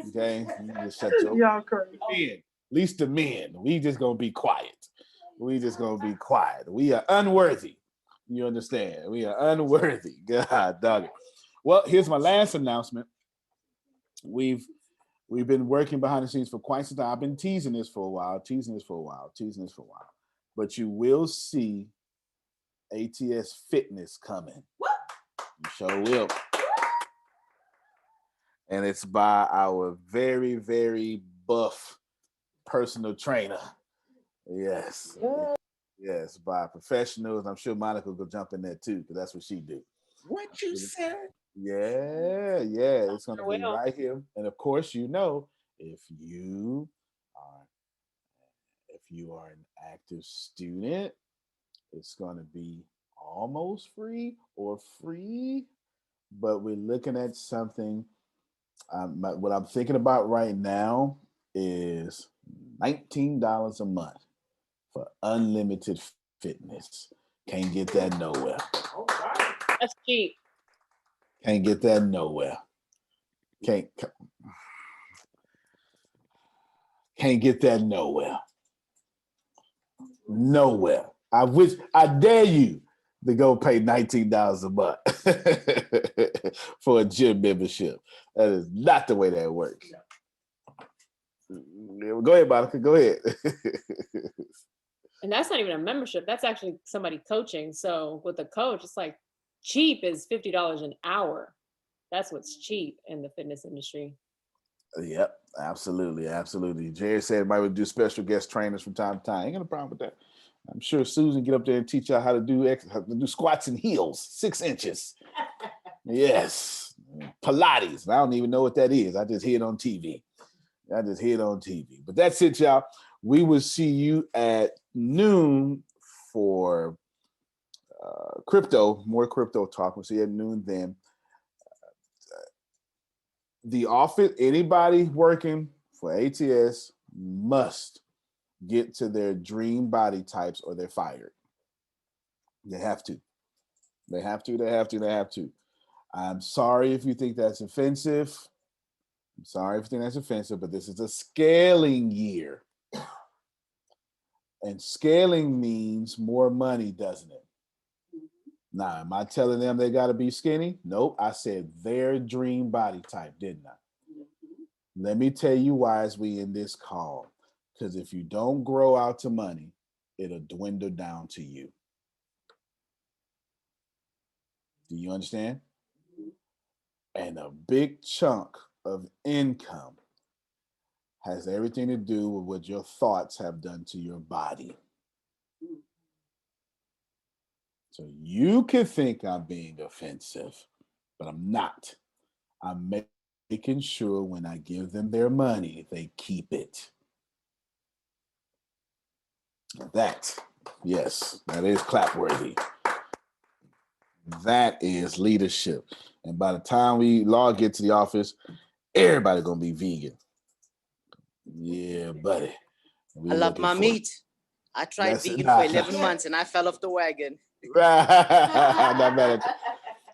Okay? You just shut your Y'all crazy. men. At least the men. We just gonna be quiet. We just gonna be quiet. We are unworthy. You understand? We are unworthy. God dog it. Well, here's my last announcement. We've been working behind the scenes for quite some time. I've been teasing this for a while. But you will see ATS Fitness coming. You sure will. And it's by our very, very buff personal trainer. Yes. Yes, by professionals. I'm sure Monica will jump in there too, because that's what she do. What you said? Yeah. It's gonna be right here. And of course, you know, if you are an active student, it's gonna be almost free or free. But we're looking at something. What I'm thinking about right now is $19 a month for unlimited fitness. Can't get that nowhere. That's cheap. Can't get that nowhere. Can't get that nowhere. Nowhere. I dare you to go pay $19 a month for a gym membership. That is not the way that works. Go ahead, Monica. Go ahead. And that's not even a membership. That's actually somebody coaching. So with a coach, it's like cheap is $50 an hour. That's what's cheap in the fitness industry. Yep, absolutely. Jerry said might would do special guest trainers from time to time. Ain't got a problem with that. I'm sure Susan get up there and teach y'all how to do squats and heels, 6 inches. Yes, Pilates. I don't even know what that is. I just hear it on TV. But that's it, y'all. We will see you at noon for more crypto talk. We'll see you at noon then. The office, anybody working for ATS must get to their dream body types or they're fired. They have to. I'm sorry if you think that's offensive. But this is a scaling year. And scaling means more money, doesn't it? Now, am I telling them they got to be skinny? Nope. I said their dream body type, didn't I? Let me tell you why as we in this call. Because if you don't grow out to money, it'll dwindle down to you. Do you understand? And a big chunk of income has everything to do with what your thoughts have done to your body. So you can think I'm being offensive, but I'm not. I'm making sure when I give them their money, they keep it. That is clapworthy. That is leadership. And by the time we all get to the office, everybody gonna be vegan. Yeah, buddy. I love my meat. I tried vegan for 11 months and I fell off the wagon.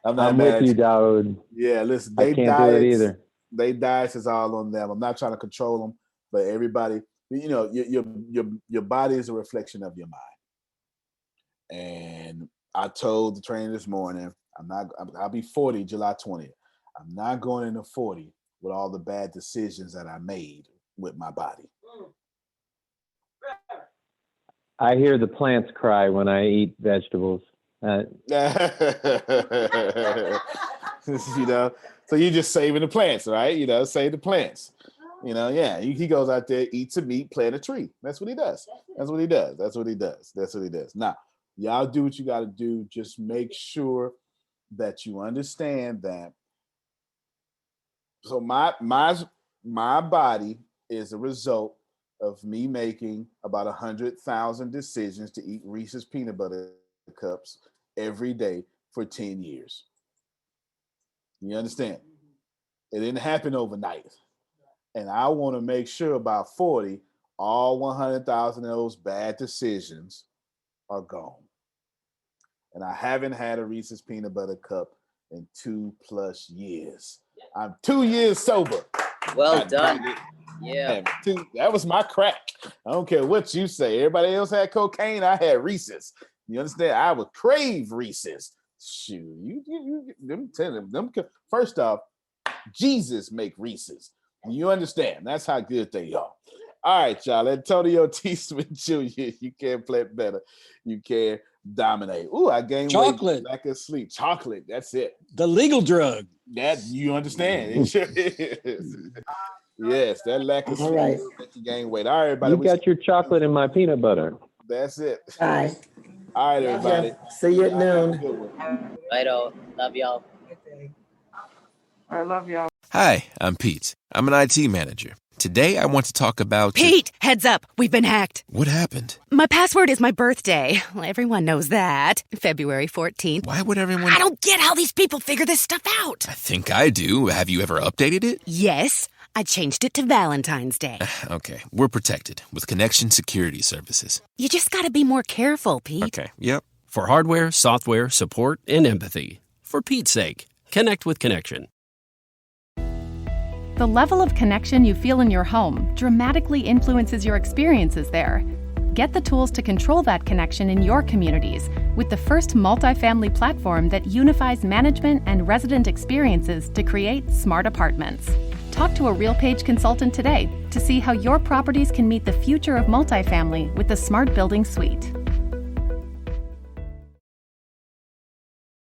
I'm with you, Dawood. Yeah, listen, I can't do it either. They diets is all on them. I'm not trying to control them, but everybody, you know, your body is a reflection of your mind. And I told the trainer this morning, I'll be 40 July 20th. I'm not going into 40 with all the bad decisions that I made with my body. I hear the plants cry when I eat vegetables. You know, so you're just saving the plants, right? You know, save the plants. You know, yeah. He goes out there, eats some meat, plant a tree. That's what he does. Now, Y'all do what you got to do. Just make sure that you understand that. So my body is a result of me making about 100,000 decisions to eat Reese's peanut butter cups every day for 10 years. You understand? It didn't happen overnight. And I want to make sure by 40, all 100,000 of those bad decisions are gone. And I haven't had a Reese's peanut butter cup in 2+ years. I'm 2 years sober. Well done. Yeah. That was my crack. I don't care what you say. Everybody else had cocaine. I had Reese's. You understand? I would crave Reese's. Shoot, them. First off, Jesus make Reese's. You understand? That's how good they are. All right, y'all. Antonio T. Smith Jr. You can't play better. You can dominate. Ooh, I gained Chocolate. weight. Lack of sleep. Chocolate. That's it. The legal drug. That you understand. It sure is. Yes, that lack of sleep will make you gain weight. All right, everybody. You got your chocolate and my peanut butter. That's it. Bye. All right, everybody. See you at noon. Righto. Love y'all. I love y'all. Hi, I'm Pete. I'm an IT manager. Today, I want to talk about... Pete, heads up. We've been hacked. What happened? My password is my birthday. Well, everyone knows that. February 14th. Why would everyone... I don't get how these people figure this stuff out. I think I do. Have you ever updated it? Yes. I changed it to Valentine's Day. Okay, we're protected with Connection Security Services. You just gotta be more careful, Pete. Okay, yep. For hardware, software, support, and empathy. For Pete's sake, connect with Connection. The level of connection you feel in your home dramatically influences your experiences there. Get the tools to control that connection in your communities with the first multifamily platform that unifies management and resident experiences to create smart apartments. Talk to a RealPage consultant today to see how your properties can meet the future of multifamily with the Smart Building Suite.